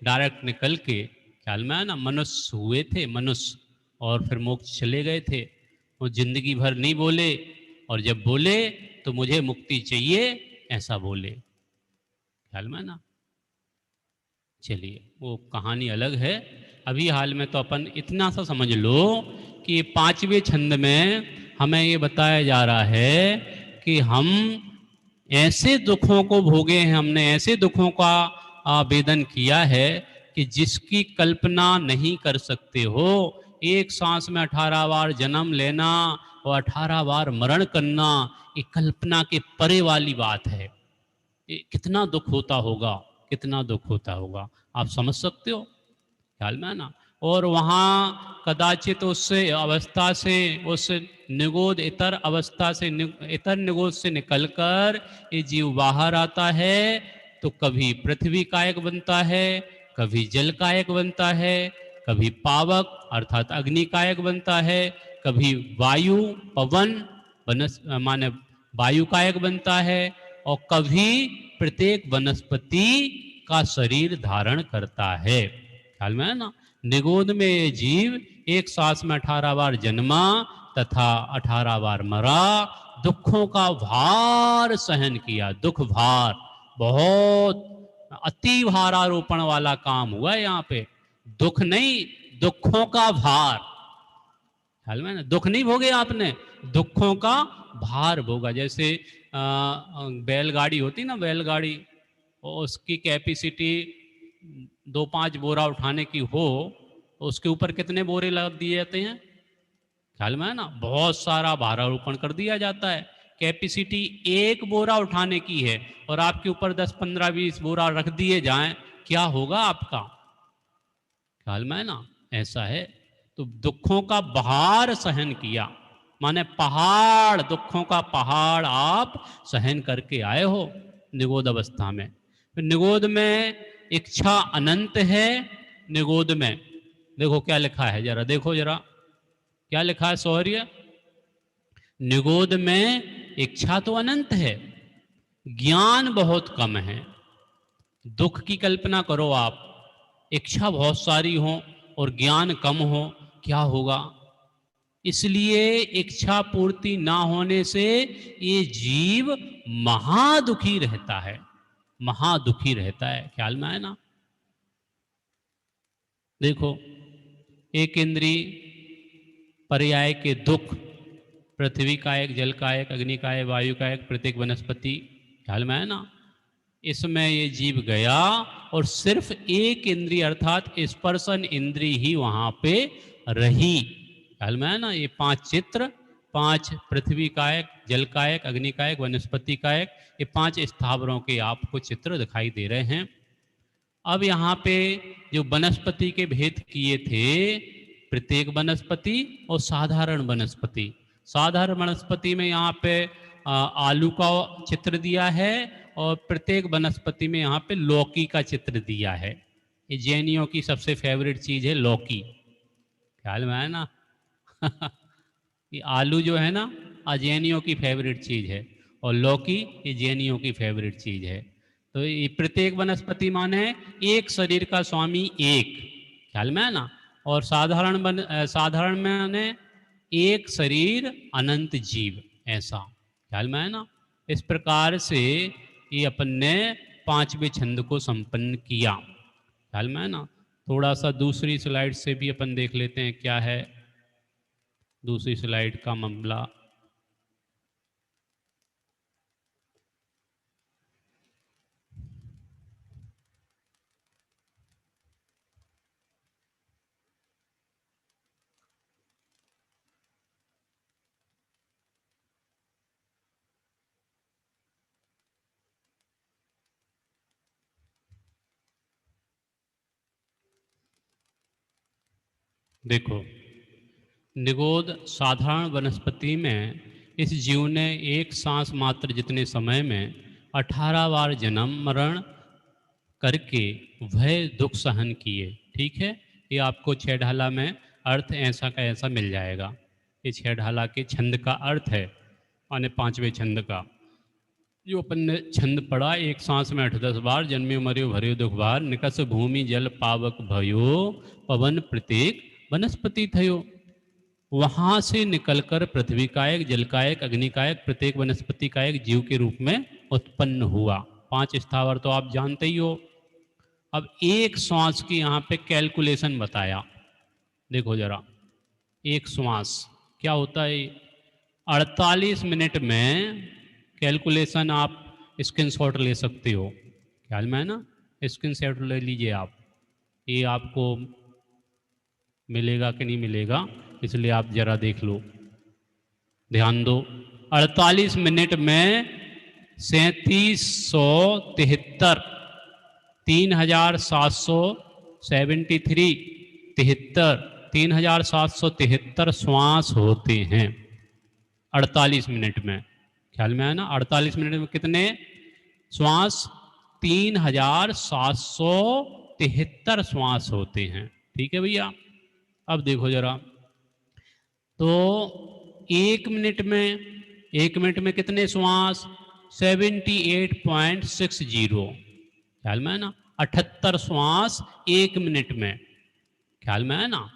डायरेक्ट निकल के, ख्याल में है ना, मनुष्य हुए थे, मनुष्य, और फिर मोक्ष चले गए थे। वो जिंदगी भर नहीं बोले, और जब बोले तो मुझे मुक्ति चाहिए ऐसा बोले, ख्याल में ना। चलिए वो कहानी अलग है। अभी हाल में तो अपन इतना सा समझ लो कि 5वें छंद में हमें ये बताया जा रहा है कि हम ऐसे दुखों को भोगे हैं, हमने ऐसे दुखों का आवेदन किया है कि जिसकी कल्पना नहीं कर सकते हो। एक सांस में 18 बार जन्म लेना और 18 बार मरण करना, ये कल्पना के परे वाली बात है। ये कितना दुख होता होगा, कितना दुख होता होगा, आप समझ सकते हो, ख्याल में है ना। और वहाँ कदाचित उस अवस्था से, उस निगोद इतर अवस्था से, इतर निगोद से निकलकर ये जीव बाहर आता है तो कभी पृथ्वी कायक बनता है, कभी जल कायक बनता है, कभी पावक अर्थात अग्नि कायक बनता है, कभी वायु पवन माने वायु कायक बनता है, और कभी प्रत्येक वनस्पति का शरीर धारण करता है, ख्याल में है ना। निगोद में ये जीव एक सांस में 18 बार जन्मा तथा 18 बार मरा, दुखों का भार सहन किया। दुख भार, बहुत अति भारारोपण वाला काम हुआ यहाँ पे। दुख नहीं, दुखों का भार, ख्याल में ना। दुख नहीं भोगे आपने, दुखों का भार भोगा। जैसे बैलगाड़ी होती ना, बैलगाड़ी, और उसकी कैपेसिटी 2-5 बोरा उठाने की हो तो उसके ऊपर कितने बोरे लग दिए जाते हैं, ख्याल में है ना। बहुत सारा भारारोपण कर दिया जाता है। कैपेसिटी 1 बोरा उठाने की है और आपके ऊपर 10, 15, 20 बोरा रख दिए जाएं, क्या होगा आपका, ख्याल में है ना। ऐसा है। तो दुखों का भार सहन किया, माने पहाड़, दुखों का पहाड़ आप सहन करके आए हो निगोद अवस्था में। निगोद में इच्छा अनंत है। निगोद में देखो क्या लिखा है, जरा देखो, जरा क्या लिखा है शौर्य। निगोद में इच्छा तो अनंत है, ज्ञान बहुत कम है। दुख की कल्पना करो आप, इच्छा बहुत सारी हो और ज्ञान कम हो, क्या होगा। इसलिए इच्छा पूर्ति ना होने से ये जीव महादुखी रहता है, महादुखी रहता है, ख्याल में है ना। देखो, एक इंद्रिय पर्याय के दुख, पृथ्वी कायक, जल कायक, अग्नि कायक, वायु कायक, प्रत्येक वनस्पति, ख्याल में है ना। इसमें ये जीव गया और सिर्फ एक इंद्रिय अर्थात स्पर्शन इंद्रिय ही वहां पे रही, ख्याल में है ना। ये 5 चित्र, 5 पृथ्वी कायक, जल कायक, अग्नि कायक, वनस्पति कायक, ये 5 स्थावरों के आपको चित्र दिखाई दे रहे हैं। अब यहाँ पे जो वनस्पति के भेद किए थे, प्रत्येक वनस्पति और साधारण वनस्पति। साधारण वनस्पति में यहाँ पे आलू का चित्र दिया है और प्रत्येक वनस्पति में यहाँ पे लौकी का चित्र दिया है। ये जैनियों की सबसे फेवरेट चीज है लौकी, ख्याल में है ना। ये आलू जो है ना, जैनियों की फेवरेट चीज है, और लौकी ये जैनियों की फेवरेट चीज है। तो ये प्रत्येक वनस्पति माने एक शरीर का स्वामी एक, ख्याल में है ना। और साधारण माने एक शरीर अनंत जीव, ऐसा, ख्याल में है ना। इस प्रकार से ये अपन ने 5वें छंद को संपन्न किया, ख्याल में है ना। थोड़ा सा दूसरी स्लाइड से भी अपन देख लेते हैं क्या है। दूसरी स्लाइड का मामला। देखो, निगोद साधारण वनस्पति में इस जीव ने एक सांस मात्र जितने समय में 18 बार जन्म मरण करके वह दुख सहन किए। ठीक है, ये आपको छह ढाला में अर्थ ऐसा का ऐसा मिल जाएगा। ये छह ढाला के छंद का अर्थ है, माने पांचवें छंद का जो अपन ने छंद पढ़ा, एक सांस में 8-10 बार जन्म्यो मर्यो भर्यो दुख भार, निकस भूमि जल पावक भयो, पवन प्रत्येक वनस्पति थयो। वहां से निकलकर पृथ्वी कायक, जल कायक, अग्नि कायक, प्रत्येक वनस्पति कायक जीव के रूप में उत्पन्न हुआ। 5 स्थावर तो आप जानते ही हो। अब एक श्वास की यहाँ पे कैलकुलेशन बताया। देखो जरा, एक श्वास क्या होता है। 48 मिनट में कैलकुलेशन आप स्क्रीनशॉट ले सकते हो, ख्याल में है ना। स्क्रीनशॉट ले लीजिए आप, ये आपको मिलेगा कि नहीं मिलेगा, इसलिए आप जरा देख लो, ध्यान दो। 48 मिनट में 3773 3773 3773 श्वास होते हैं 48 मिनट में, ख्याल में है ना। 48 मिनट में कितने श्वास? 3773 श्वास होते हैं। ठीक है भैया। अब देखो जरा, तो एक मिनट में कितने श्वास? 78.60, ख्याल में है ना। 78 श्वास एक मिनट में, ख्याल में है ना।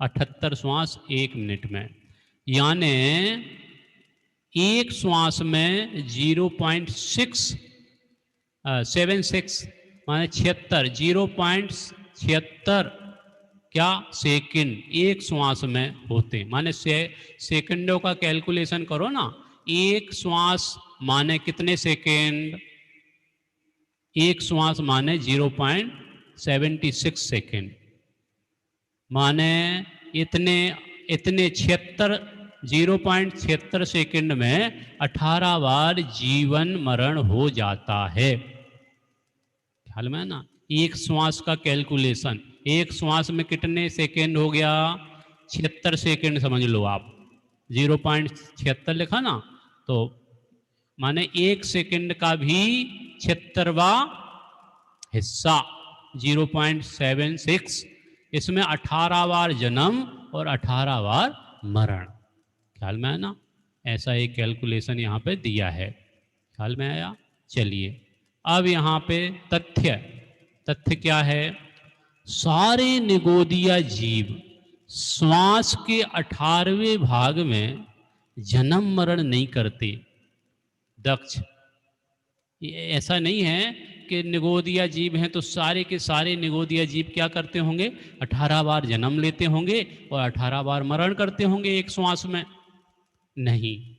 78 श्वास एक मिनट में, यानी एक श्वास में 0.676 माने 76, 0.76 क्या सेकंड एक श्वास में होते। माने सेकंडों का कैलकुलेशन करो ना। एक श्वास माने कितने सेकंड? एक श्वास माने 0.76 सेकंड, माने इतने 76 0.76 सेकंड में 18 बार जीवन मरण हो जाता है, ख्याल में है ना। एक श्वास का कैलकुलेशन, एक श्वास में कितने सेकंड हो गया? 76 सेकंड समझ लो आप। 0.76 लिखा ना, तो माने एक सेकंड का भी 76वां हिस्सा 0.76, इसमें 18 बार जन्म और 18 बार मरण, ख्याल में है ना। ऐसा एक कैलकुलेशन यहाँ पे दिया है, ख्याल में आया। चलिए अब यहाँ पे तथ्य क्या है? सारे निगोदिया जीव श्वास के 18वें भाग में जन्म मरण नहीं करते। दक्ष, ऐसा नहीं है कि निगोदिया जीव हैं तो सारे के सारे निगोदिया जीव क्या करते होंगे? 18 बार जन्म लेते होंगे और 18 बार मरण करते होंगे एक श्वास में। नहीं,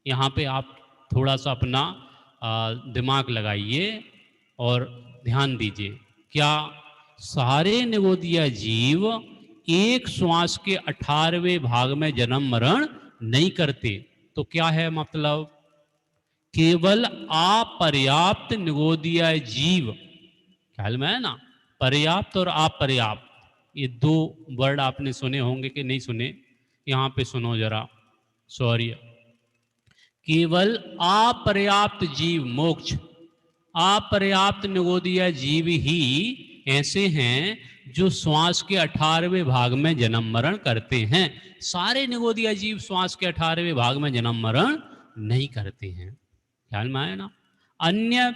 यहाँ पे आप थोड़ा सा अपना दिमाग लगाइए और ध्यान दीजिए। क्या सारे निगोदिया जीव एक श्वास के 18वें भाग में जन्म मरण नहीं करते? तो क्या है मतलब? केवल अपर्याप्त निगोदिया जीव, ख्याल में है ना। पर्याप्त और अपर्याप्त, ये दो वर्ड आपने सुने होंगे कि नहीं सुने? यहाँ पे सुनो जरा, सॉरी। केवल अपर्याप्त जीव मोक्ष, अपर्याप्त निगोदिया जीव ही ऐसे हैं जो श्वास के 18वें भाग में जन्म मरण करते हैं। सारे निगोदिया जीव श्वास के 18वें भाग में जन्म मरण नहीं करते हैं, ख्याल में आया ना। अन्य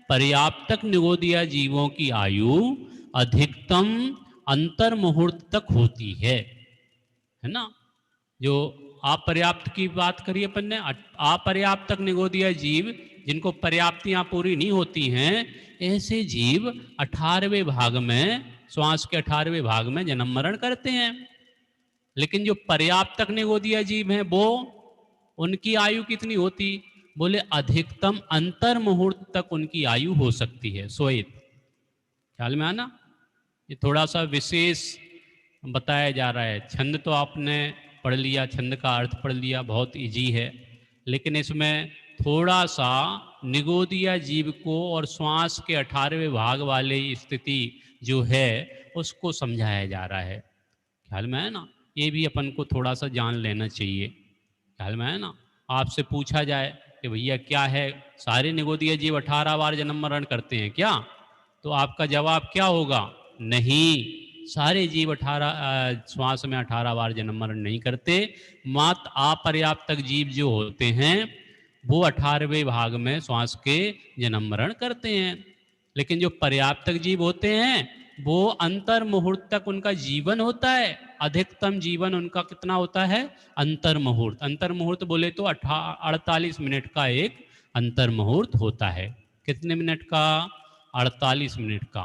पर्याप्तक निगोदिया जीवों की आयु अधिकतम अंतर मुहूर्त तक होती है ना। जो अपर्याप्त की बात करी अपन ने, अपर्याप्तक निगोदिया जीव जिनको पर्याप्तियां पूरी नहीं होती हैं, ऐसे जीव 18वें भाग में, श्वास के 18वें भाग में जन्म मरण करते हैं। लेकिन जो पर्याप्तक निगोदिया जीव हैं वो, उनकी आयु कितनी होती? बोले अधिकतम अंतर मुहूर्त तक उनकी आयु हो सकती है, श्वेत। ख्याल में आना? ये थोड़ा सा विशेष बताया जा रहा है। छंद तो आपने पढ़ लिया, छंद का अर्थ पढ़ लिया, बहुत इजी है, लेकिन इसमें थोड़ा सा निगोदिया जीव को और श्वास के 18वें भाग वाली स्थिति जो है उसको समझाया जा रहा है। ख्याल में है ना? ये भी अपन को थोड़ा सा जान लेना चाहिए। ख्याल में है ना? आपसे पूछा जाए कि भैया क्या है, सारे निगोदिया जीव 18 बार जन्म मरण करते हैं क्या? तो आपका जवाब क्या होगा? नहीं, सारे जीव 18 श्वास में 18 बार जन्म मरण नहीं करते। मात्र अपर्याप्तक जीव जो होते हैं वो 18वें भाग में श्वास के जन्म मरण करते हैं। लेकिन जो पर्याप्तक जीव होते हैं वो अंतर मुहूर्त तक उनका जीवन होता है। अधिकतम जीवन उनका कितना होता है? अंतर मुहूर्त। अंतर मुहूर्त बोले तो 48 मिनट का एक अंतर मुहूर्त होता है। कितने मिनट का? 48 मिनट का।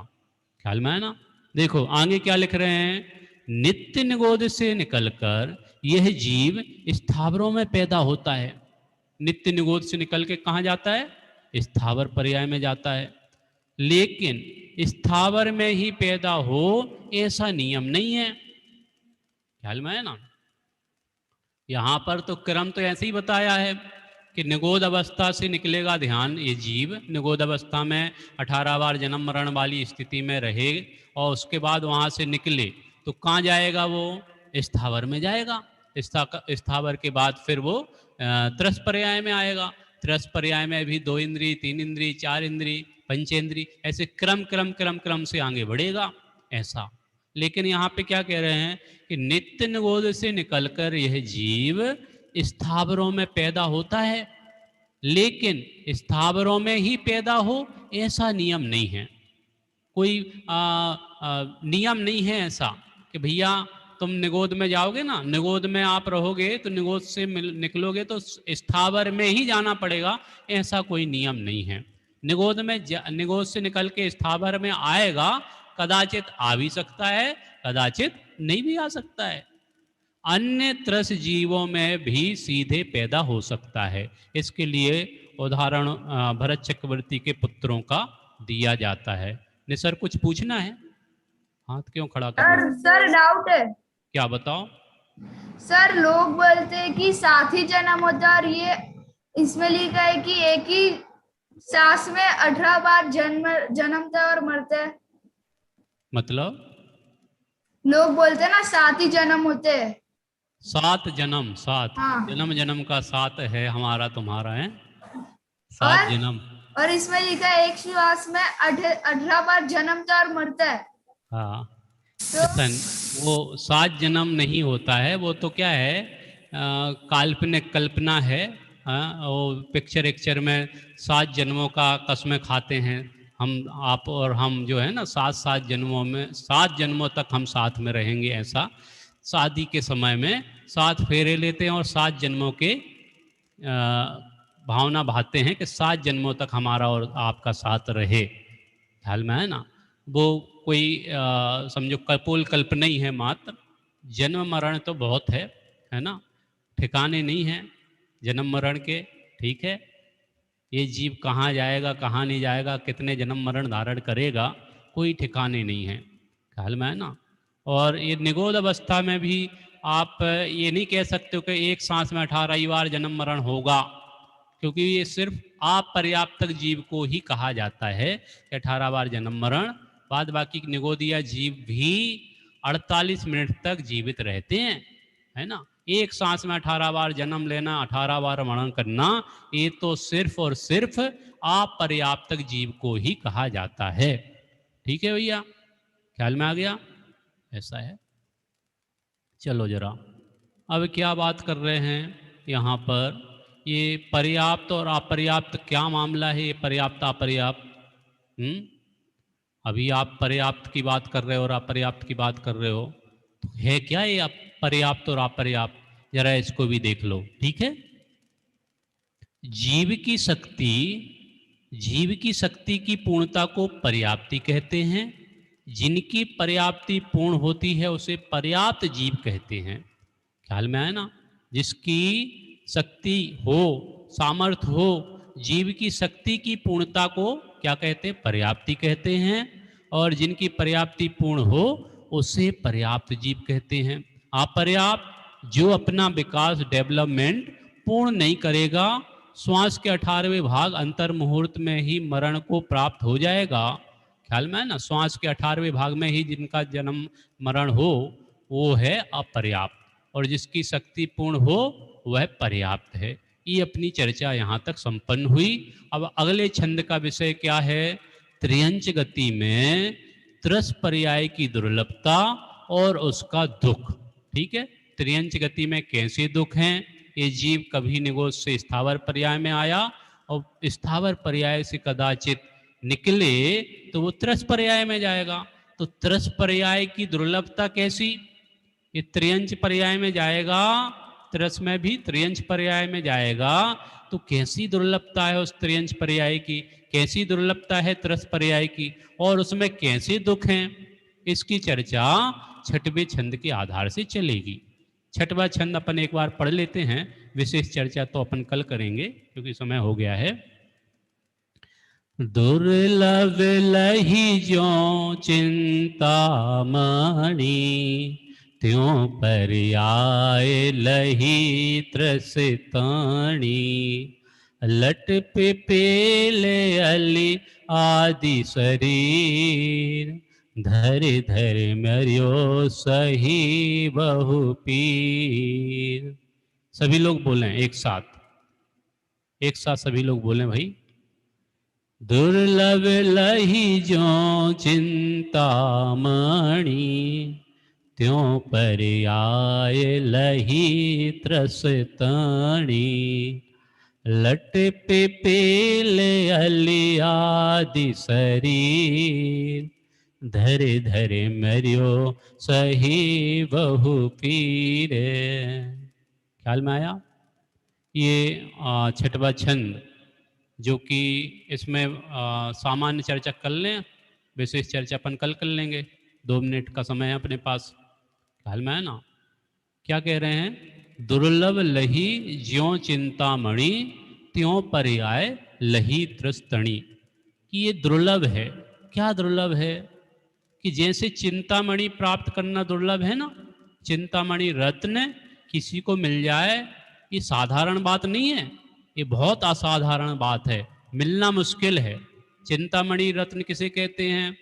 ख्याल में है ना? देखो आगे क्या लिख रहे हैं, नित्य निगोद से निकलकर यह जीव स्थावरों में पैदा होता है। नित्य निगोद से निकल के कहाँ जाता है? स्थावर पर्याय में जाता है। लेकिन स्थावर में ही पैदा हो ऐसा नियम नहीं है। ख्याल में है ना? यहां पर तो क्रम तो ऐसे ही बताया है कि निगोद अवस्था से निकलेगा ध्यान, ये जीव निगोद अवस्था में 18 बार जन्म मरण वाली स्थिति में रहे और उसके बाद वहां से निकले तो कहाँ जाएगा? वो स्थावर में जाएगा। स्थावर के बाद फिर वो त्रस पर्याय में आएगा। त्रस पर्याय में भी 2 इंद्री, 3 इंद्री, 4 इंद्री, पंचेंद्री, ऐसे क्रम क्रम क्रम क्रम से आगे बढ़ेगा ऐसा। लेकिन यहाँ पे क्या कह रहे हैं कि नित्य निगोद से निकलकर यह जीव स्थावरों में पैदा होता है, लेकिन स्थावरों में ही पैदा हो ऐसा नियम नहीं है। कोई नियम नहीं है ऐसा कि भैया तुम निगोद में जाओगे ना, निगोद में आप रहोगे तो निगोद से निकलोगे तो स्थावर में ही जाना पड़ेगा, ऐसा कोई नियम नहीं है। निगोद में निगोद से निकल के स्थावर में आएगा, कदाचित आ भी सकता है, कदाचित नहीं भी आ सकता है। अन्य त्रस जीवों में भी सीधे पैदा हो सकता है। इसके लिए उदाहरण भरत चक्रवर्ती के पुत्रों का दिया जाता है। निसर कुछ पूछना है? हाथ क्यों खड़ा कर? सर डाउट है। क्या बताओ? सर लोग बोलते हैं कि साथ ही जन्म होता है और ये इसमें लिखा है कि एक ही सांस में 18 बार जन्मता है और मरता है। मतलब लोग बोलते हैं ना साथ ही जन्म होते हैं। 7 जन्म, 7 हाँ। जन्म, जन्म का 7 है, हमारा तुम्हारा है 7 जन्म। और इसमें लिखा है एक श्वास में 18 बार जन्मता और मरता है। हाँ तो वो 7 जन्म नहीं होता है, वो तो क्या है काल्पनिक कल्पना है। वो पिक्चर एक्चर में 7 जन्मों का कसमें खाते हैं हम, आप और हम जो है ना, 7 जन्मों में 7 जन्मों तक हम साथ में रहेंगे, ऐसा शादी के समय में 7 फेरे लेते हैं और 7 जन्मों के भावना भाते हैं कि 7 जन्मों तक हमारा और आपका साथ रहे। ख्याल में है ना? वो कोई समझो कपोल कल्पना ही है मात्र। जन्म मरण तो बहुत है ना, ठिकाने नहीं है जन्म मरण के। ठीक है, ये जीव कहाँ जाएगा कहाँ नहीं जाएगा, कितने जन्म मरण धारण करेगा, कोई ठिकाने नहीं है। ख्याल में है ना? और ये निगोद अवस्था में भी आप ये नहीं कह सकते हो कि एक सांस में 18 बार जन्म मरण होगा, क्योंकि ये सिर्फ अपर्याप्तक जीव को ही कहा जाता है कि 18 बार जन्म मरण। बाद बाकी निगोदिया जीव भी 48 मिनट तक जीवित रहते हैं, है ना। एक सांस में 18 बार जन्म लेना, 18 बार मरण करना, ये तो सिर्फ और सिर्फ अपर्याप्तक जीव को ही कहा जाता है। ठीक है भैया, ख्याल में आ गया? ऐसा है। चलो जरा अब क्या बात कर रहे हैं यहाँ पर, ये पर्याप्त और अपर्याप्त क्या मामला है? ये पर्याप्त अपर्याप्त, अभी आप पर्याप्त की बात कर रहे हो और अपर्याप्त की बात कर रहे हो, तो है क्या ये पर्याप्त और अपर्याप्त? जरा इसको भी देख लो। ठीक है, जीव की शक्ति की पूर्णता को पर्याप्ति कहते हैं। जिनकी पर्याप्ति पूर्ण होती है उसे पर्याप्त जीव कहते हैं। ख्याल में आया ना। जिसकी शक्ति हो, सामर्थ्य हो, जीव की शक्ति की पूर्णता को क्या कहते हैं? पर्याप्ति कहते हैं। और जिनकी पर्याप्ति पूर्ण हो उसे पर्याप्त जीव कहते हैं। अपर्याप्त जो अपना विकास, डेवलपमेंट पूर्ण नहीं करेगा, श्वास के 18वें भाग अंतर मुहूर्त में ही मरण को प्राप्त हो जाएगा। ख्याल में है ना। श्वास के 18वें भाग में ही जिनका जन्म मरण हो वो है अपर्याप्त, और जिसकी शक्ति पूर्ण हो वह पर्याप्त है। ये अपनी चर्चा यहाँ तक संपन्न हुई। अब अगले छंद का विषय क्या है? त्रियंच गति में त्रस पर्याय की दुर्लभता और उसका दुख। ठीक है, त्रियंच गति में कैसे दुख हैं? ये जीव कभी निगोज से स्थावर पर्याय में आया और स्थावर पर्याय से कदाचित निकले तो वो त्रस पर्याय में जाएगा। तो त्रस पर्याय की दुर्लभता कैसी? ये त्रियंच पर्याय में जाएगा, त्रस में भी त्रियंच पर्याय में जाएगा, तो कैसी दुर्लभता है उस त्रियंच पर्याय की, कैसी दुर्लभता है त्रस पर्याय की, और उसमें कैसे दुख हैं, इसकी चर्चा छठवें छंद के आधार से चलेगी। छठवां छंद अपन एक बार पढ़ लेते हैं, विशेष चर्चा तो अपन कल करेंगे क्योंकि समय हो गया है। दुर्लभ लही जो चिंतामणि, त्यों पर्याय लही त्रसिताणी, लट पिपेले अली आदि शरीर, धर धर मरियो सही बहु पीर। सभी लोग बोलें एक साथ, एक साथ सभी लोग बोलें भाई। दुर्लभ लही जो चिंतामणि, त्यों पर्याय लही त्रसिताणी, लट पिपेले अली आदि शरीर, धरे धरे मरियो सही बहु पीरे। ख्याल में आया? ये छठवां छंद जो कि इसमें सामान्य चर्चा कर लें, विशेष चर्चा अपन कल कर लेंगे, 2 मिनट का समय है अपने पास। ख्याल में है ना? क्या कह रहे हैं? दुर्लभ लही ज्यों चिंतामणि, त्यों पर्याय लही त्रस्तणी। कि ये दुर्लभ है। क्या दुर्लभ है? कि जैसे चिंतामणि प्राप्त करना दुर्लभ है ना, चिंतामणि रत्न किसी को मिल जाए ये साधारण बात नहीं है, ये बहुत असाधारण बात है, मिलना मुश्किल है। चिंतामणि रत्न किसे कहते हैं?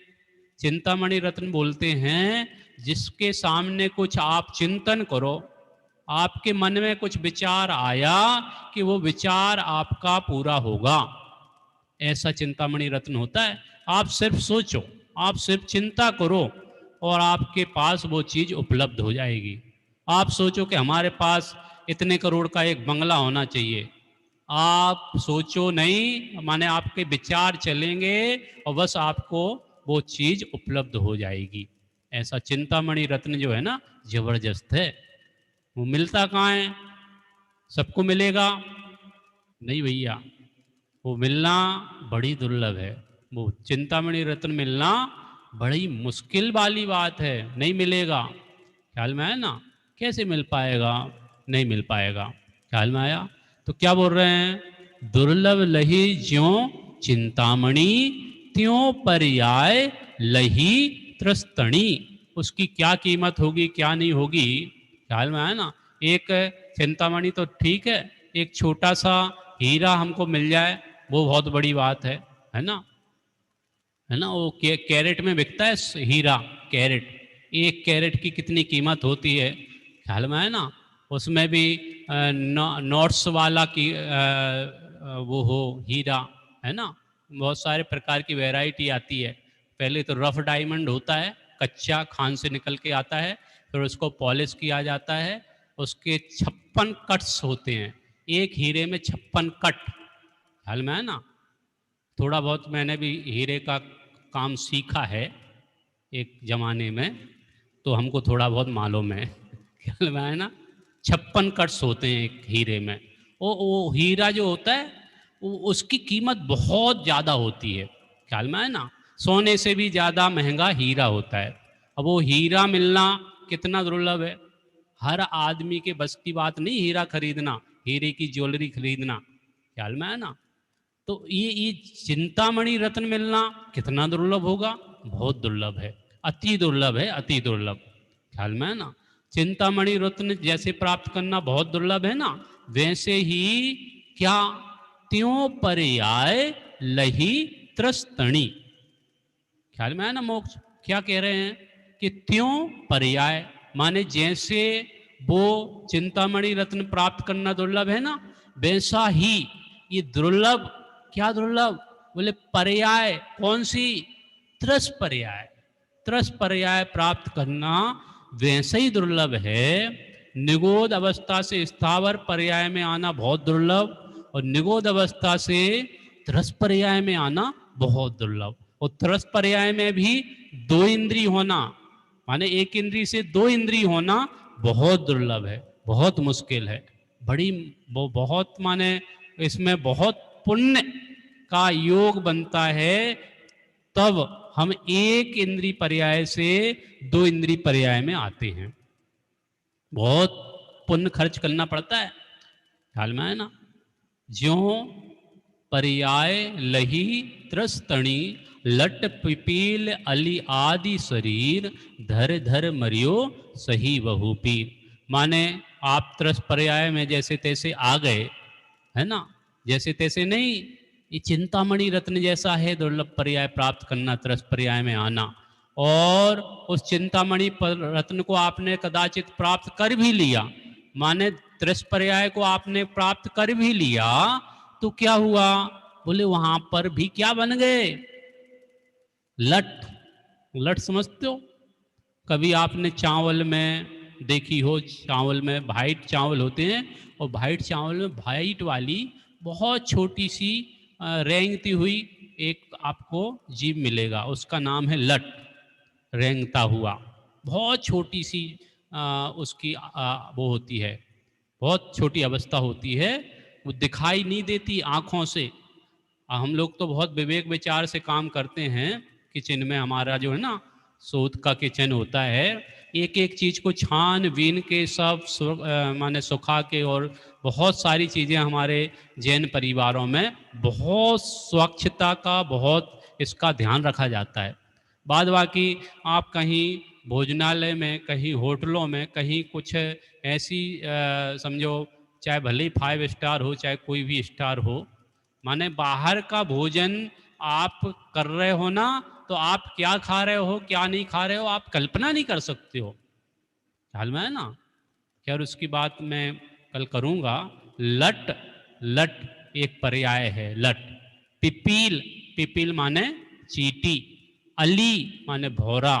चिंतामणि रत्न बोलते हैं जिसके सामने कुछ आप चिंतन करो, आपके मन में कुछ विचार आया कि वो विचार आपका पूरा होगा, ऐसा चिंतामणि रत्न होता है। आप सिर्फ सोचो, आप सिर्फ चिंता करो और आपके पास वो चीज़ उपलब्ध हो जाएगी। आप सोचो कि हमारे पास इतने करोड़ का एक बंगला होना चाहिए, आप सोचो नहीं, माने आपके विचार चलेंगे और बस आपको वो चीज़ उपलब्ध हो जाएगी। ऐसा चिंतामणि रत्न जो है ना, जबरदस्त है। वो मिलता कहाँ है? सबको मिलेगा? नहीं भैया, वो मिलना बड़ी दुर्लभ है। वो चिंतामणि रत्न मिलना बड़ी मुश्किल वाली बात है, नहीं मिलेगा। ख्याल में आया ना? कैसे मिल पाएगा? नहीं मिल पाएगा। ख्याल में आया? तो क्या बोल रहे हैं? दुर्लभ लही ज्यों चिंतामणि, त्यों पर्याय लही त्रस्तणी। उसकी क्या कीमत होगी, क्या नहीं होगी? ख्याल में आया ना? एक चिंतामणि तो ठीक है, एक छोटा सा हीरा हमको मिल जाए वो बहुत बड़ी बात है ना? है ना? वो कैरेट में बिकता है हीरा, कैरेट, 1 कैरेट की कितनी कीमत होती है? ख्याल में है ना? उसमें भी नोट्स वाला की वो हो हीरा, है ना? बहुत सारे प्रकार की वैरायटी आती है। पहले तो रफ डायमंड होता है, कच्चा खान से निकल के आता है, फिर उसको पॉलिश किया जाता है, उसके 56 कट्स होते हैं, एक हीरे में 56 कट। ख्याल में है ना? थोड़ा बहुत मैंने भी हीरे का काम सीखा है एक ज़माने में, तो हमको थोड़ा बहुत मालूम है। ख्याल में है ना? 56 कट्स होते हैं एक हीरे में। वो हीरा जो होता है वो उसकी कीमत बहुत ज़्यादा होती है। ख्याल में है ना? सोने से भी ज़्यादा महंगा हीरा होता है। अब वो हीरा मिलना कितना दुर्लभ है, हर आदमी के बस की बात नहीं हीरा खरीदना, हीरे की ज्वेलरी खरीदना, ख्याल में है ना। तो ये चिंतामणि रत्न मिलना कितना दुर्लभ होगा, बहुत दुर्लभ है, अति दुर्लभ है, अति दुर्लभ, ख्याल में है ना। चिंतामणि रत्न जैसे प्राप्त करना बहुत दुर्लभ है ना, वैसे ही क्या, त्यों पर्याय लही त्रस्तणी, ख्याल में है ना। मोक्ष क्या कह रहे हैं कि त्यों पर्याय, माने जैसे वो चिंतामणि रत्न प्राप्त करना दुर्लभ है ना, वैसा ही ये दुर्लभ, क्या दुर्लभ, बोले पर्याय, कौन सी, त्रस पर्याय, त्रस पर्याय प्राप्त करना वैसे ही दुर्लभ है। निगोद अवस्था से स्थावर पर्याय में आना बहुत दुर्लभ, और निगोद अवस्था से त्रस पर्याय में आना बहुत दुर्लभ। और त्रस पर्याय में भी दो इंद्री होना, माने एक इंद्री से दो इंद्री होना बहुत दुर्लभ है, बहुत मुश्किल है, बड़ी वो बहुत, माने इसमें बहुत पुण्य का योग बनता है, तब हम एक इंद्री पर्याय से दो इंद्री पर्याय में आते हैं। बहुत पुण्य खर्च करना पड़ता है, ख्याल में है ना। ज्यों पर्याय लही त्रस्तणी, लट पिपील अली आदि शरीर, धर धर मरियो सही बहु पीर। माने आप त्रस पर्याय में जैसे तैसे आ गए, है ना, जैसे तैसे नहीं, ये चिंतामणि रत्न जैसा है दुर्लभ पर्याय प्राप्त करना, त्रस पर्याय में आना। और उस चिंतामणि रत्न को आपने कदाचित प्राप्त कर भी लिया, माने त्रस पर्याय को आपने प्राप्त कर भी लिया, तो क्या हुआ, बोले वहां पर भी क्या बन गए, लट। लट समझते हो, कभी आपने चावल में देखी हो, चावल में वाइट चावल होते हैं, और वाइट चावल में वाइट वाली बहुत छोटी सी रेंगती हुई एक आपको जीव मिलेगा, उसका नाम है लट, रेंगता हुआ, बहुत छोटी सी उसकी वो होती है, बहुत छोटी अवस्था होती है, वो दिखाई नहीं देती आँखों से। हम लोग तो बहुत विवेक विचार से काम करते हैं, किचन में हमारा जो है ना सोत का किचन होता है, एक एक चीज़ को छान बीन के सब माने सुखा के, और बहुत सारी चीज़ें हमारे जैन परिवारों में बहुत स्वच्छता का बहुत इसका ध्यान रखा जाता है। बाद बाकी आप कहीं भोजनालय में, कहीं होटलों में, कहीं कुछ ऐसी समझो, चाहे भले ही 5 स्टार हो चाहे कोई भी स्टार हो, माने बाहर का भोजन आप कर रहे हो ना, तो आप क्या खा रहे हो क्या नहीं खा रहे हो आप कल्पना नहीं कर सकते हो, ख्याल में है ना। खैर उसकी बात मैं कल करूँगा। लट, लट एक पर्याय है, लट। पिपील, पिपील माने चीटी, अली माने भौरा,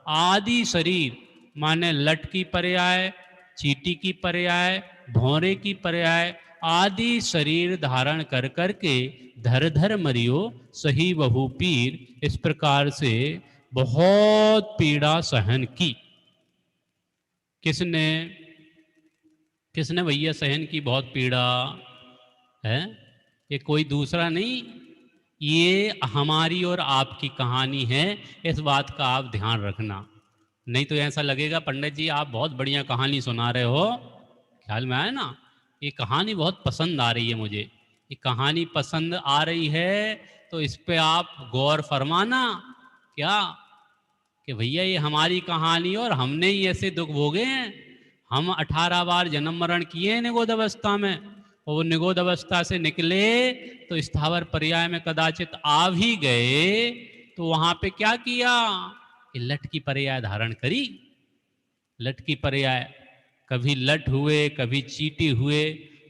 आदि शरीर माने लट की पर्याय, चीटी की पर्याय, भौरे की पर्याय, आदि शरीर धारण कर करके धर धर मरियो सही बहु पीर, इस प्रकार से बहुत पीड़ा सहन की। किसने, किसने भैया सहन की बहुत पीड़ा है, ये कोई दूसरा नहीं, ये हमारी और आपकी कहानी है, इस बात का आप ध्यान रखना। नहीं तो ऐसा लगेगा पंडित जी आप बहुत बढ़िया कहानी सुना रहे हो, ख्याल में आया ना, ये कहानी बहुत पसंद आ रही है मुझे, ये कहानी पसंद आ रही है तो इस पे आप गौर फरमाना, क्या कि भैया ये हमारी कहानी और हमने ही ऐसे दुख भोगे हैं। हम 18 बार जन्म मरण किए हैं निगोद अवस्था में, और वो निगोद अवस्था से निकले तो स्थावर पर्याय में कदाचित आ भी गए, तो वहां पे क्या किया, लट की पर्याय धारण करी। लट की पर्याय, कभी लट हुए कभी चीटी हुए,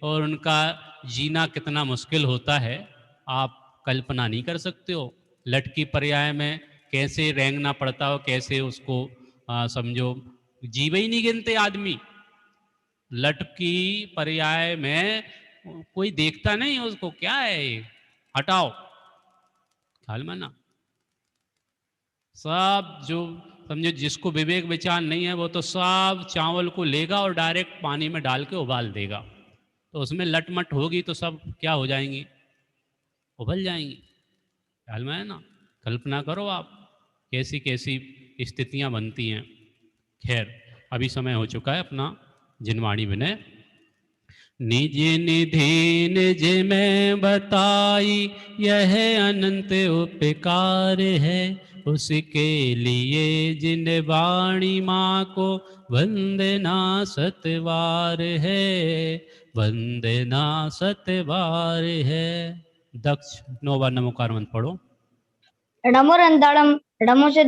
और उनका जीना कितना मुश्किल होता है आप कल्पना नहीं कर सकते हो। लट की पर्याय में कैसे रेंगना पड़ता हो, कैसे उसको समझो, जीव ही नहीं गिनते आदमी। लट की पर्याय में कोई देखता नहीं उसको, क्या है ये, हटाओ, ख्याल में ना। सब जो समझो जिसको विवेक विचार नहीं है वो तो सब चावल को लेगा और डायरेक्ट पानी में डाल के उबाल देगा, तो उसमें लटमट होगी तो सब क्या हो जाएंगी, उबल जाएंगी, ख्याल में है ना। कल्पना करो आप कैसी कैसी स्थितियां बनती हैं। खैर अभी समय हो चुका है अपना, जिनवाणी बने। निज निधि निज में बताई यह अनंत उपकार है, उसके लिए जिन वाणी माँ को वंदना सतवार है, वंदना सतवार है। दक्ष 9 बार नमोकार मंत्र पढ़ो। णमो रंदाड़म णमो से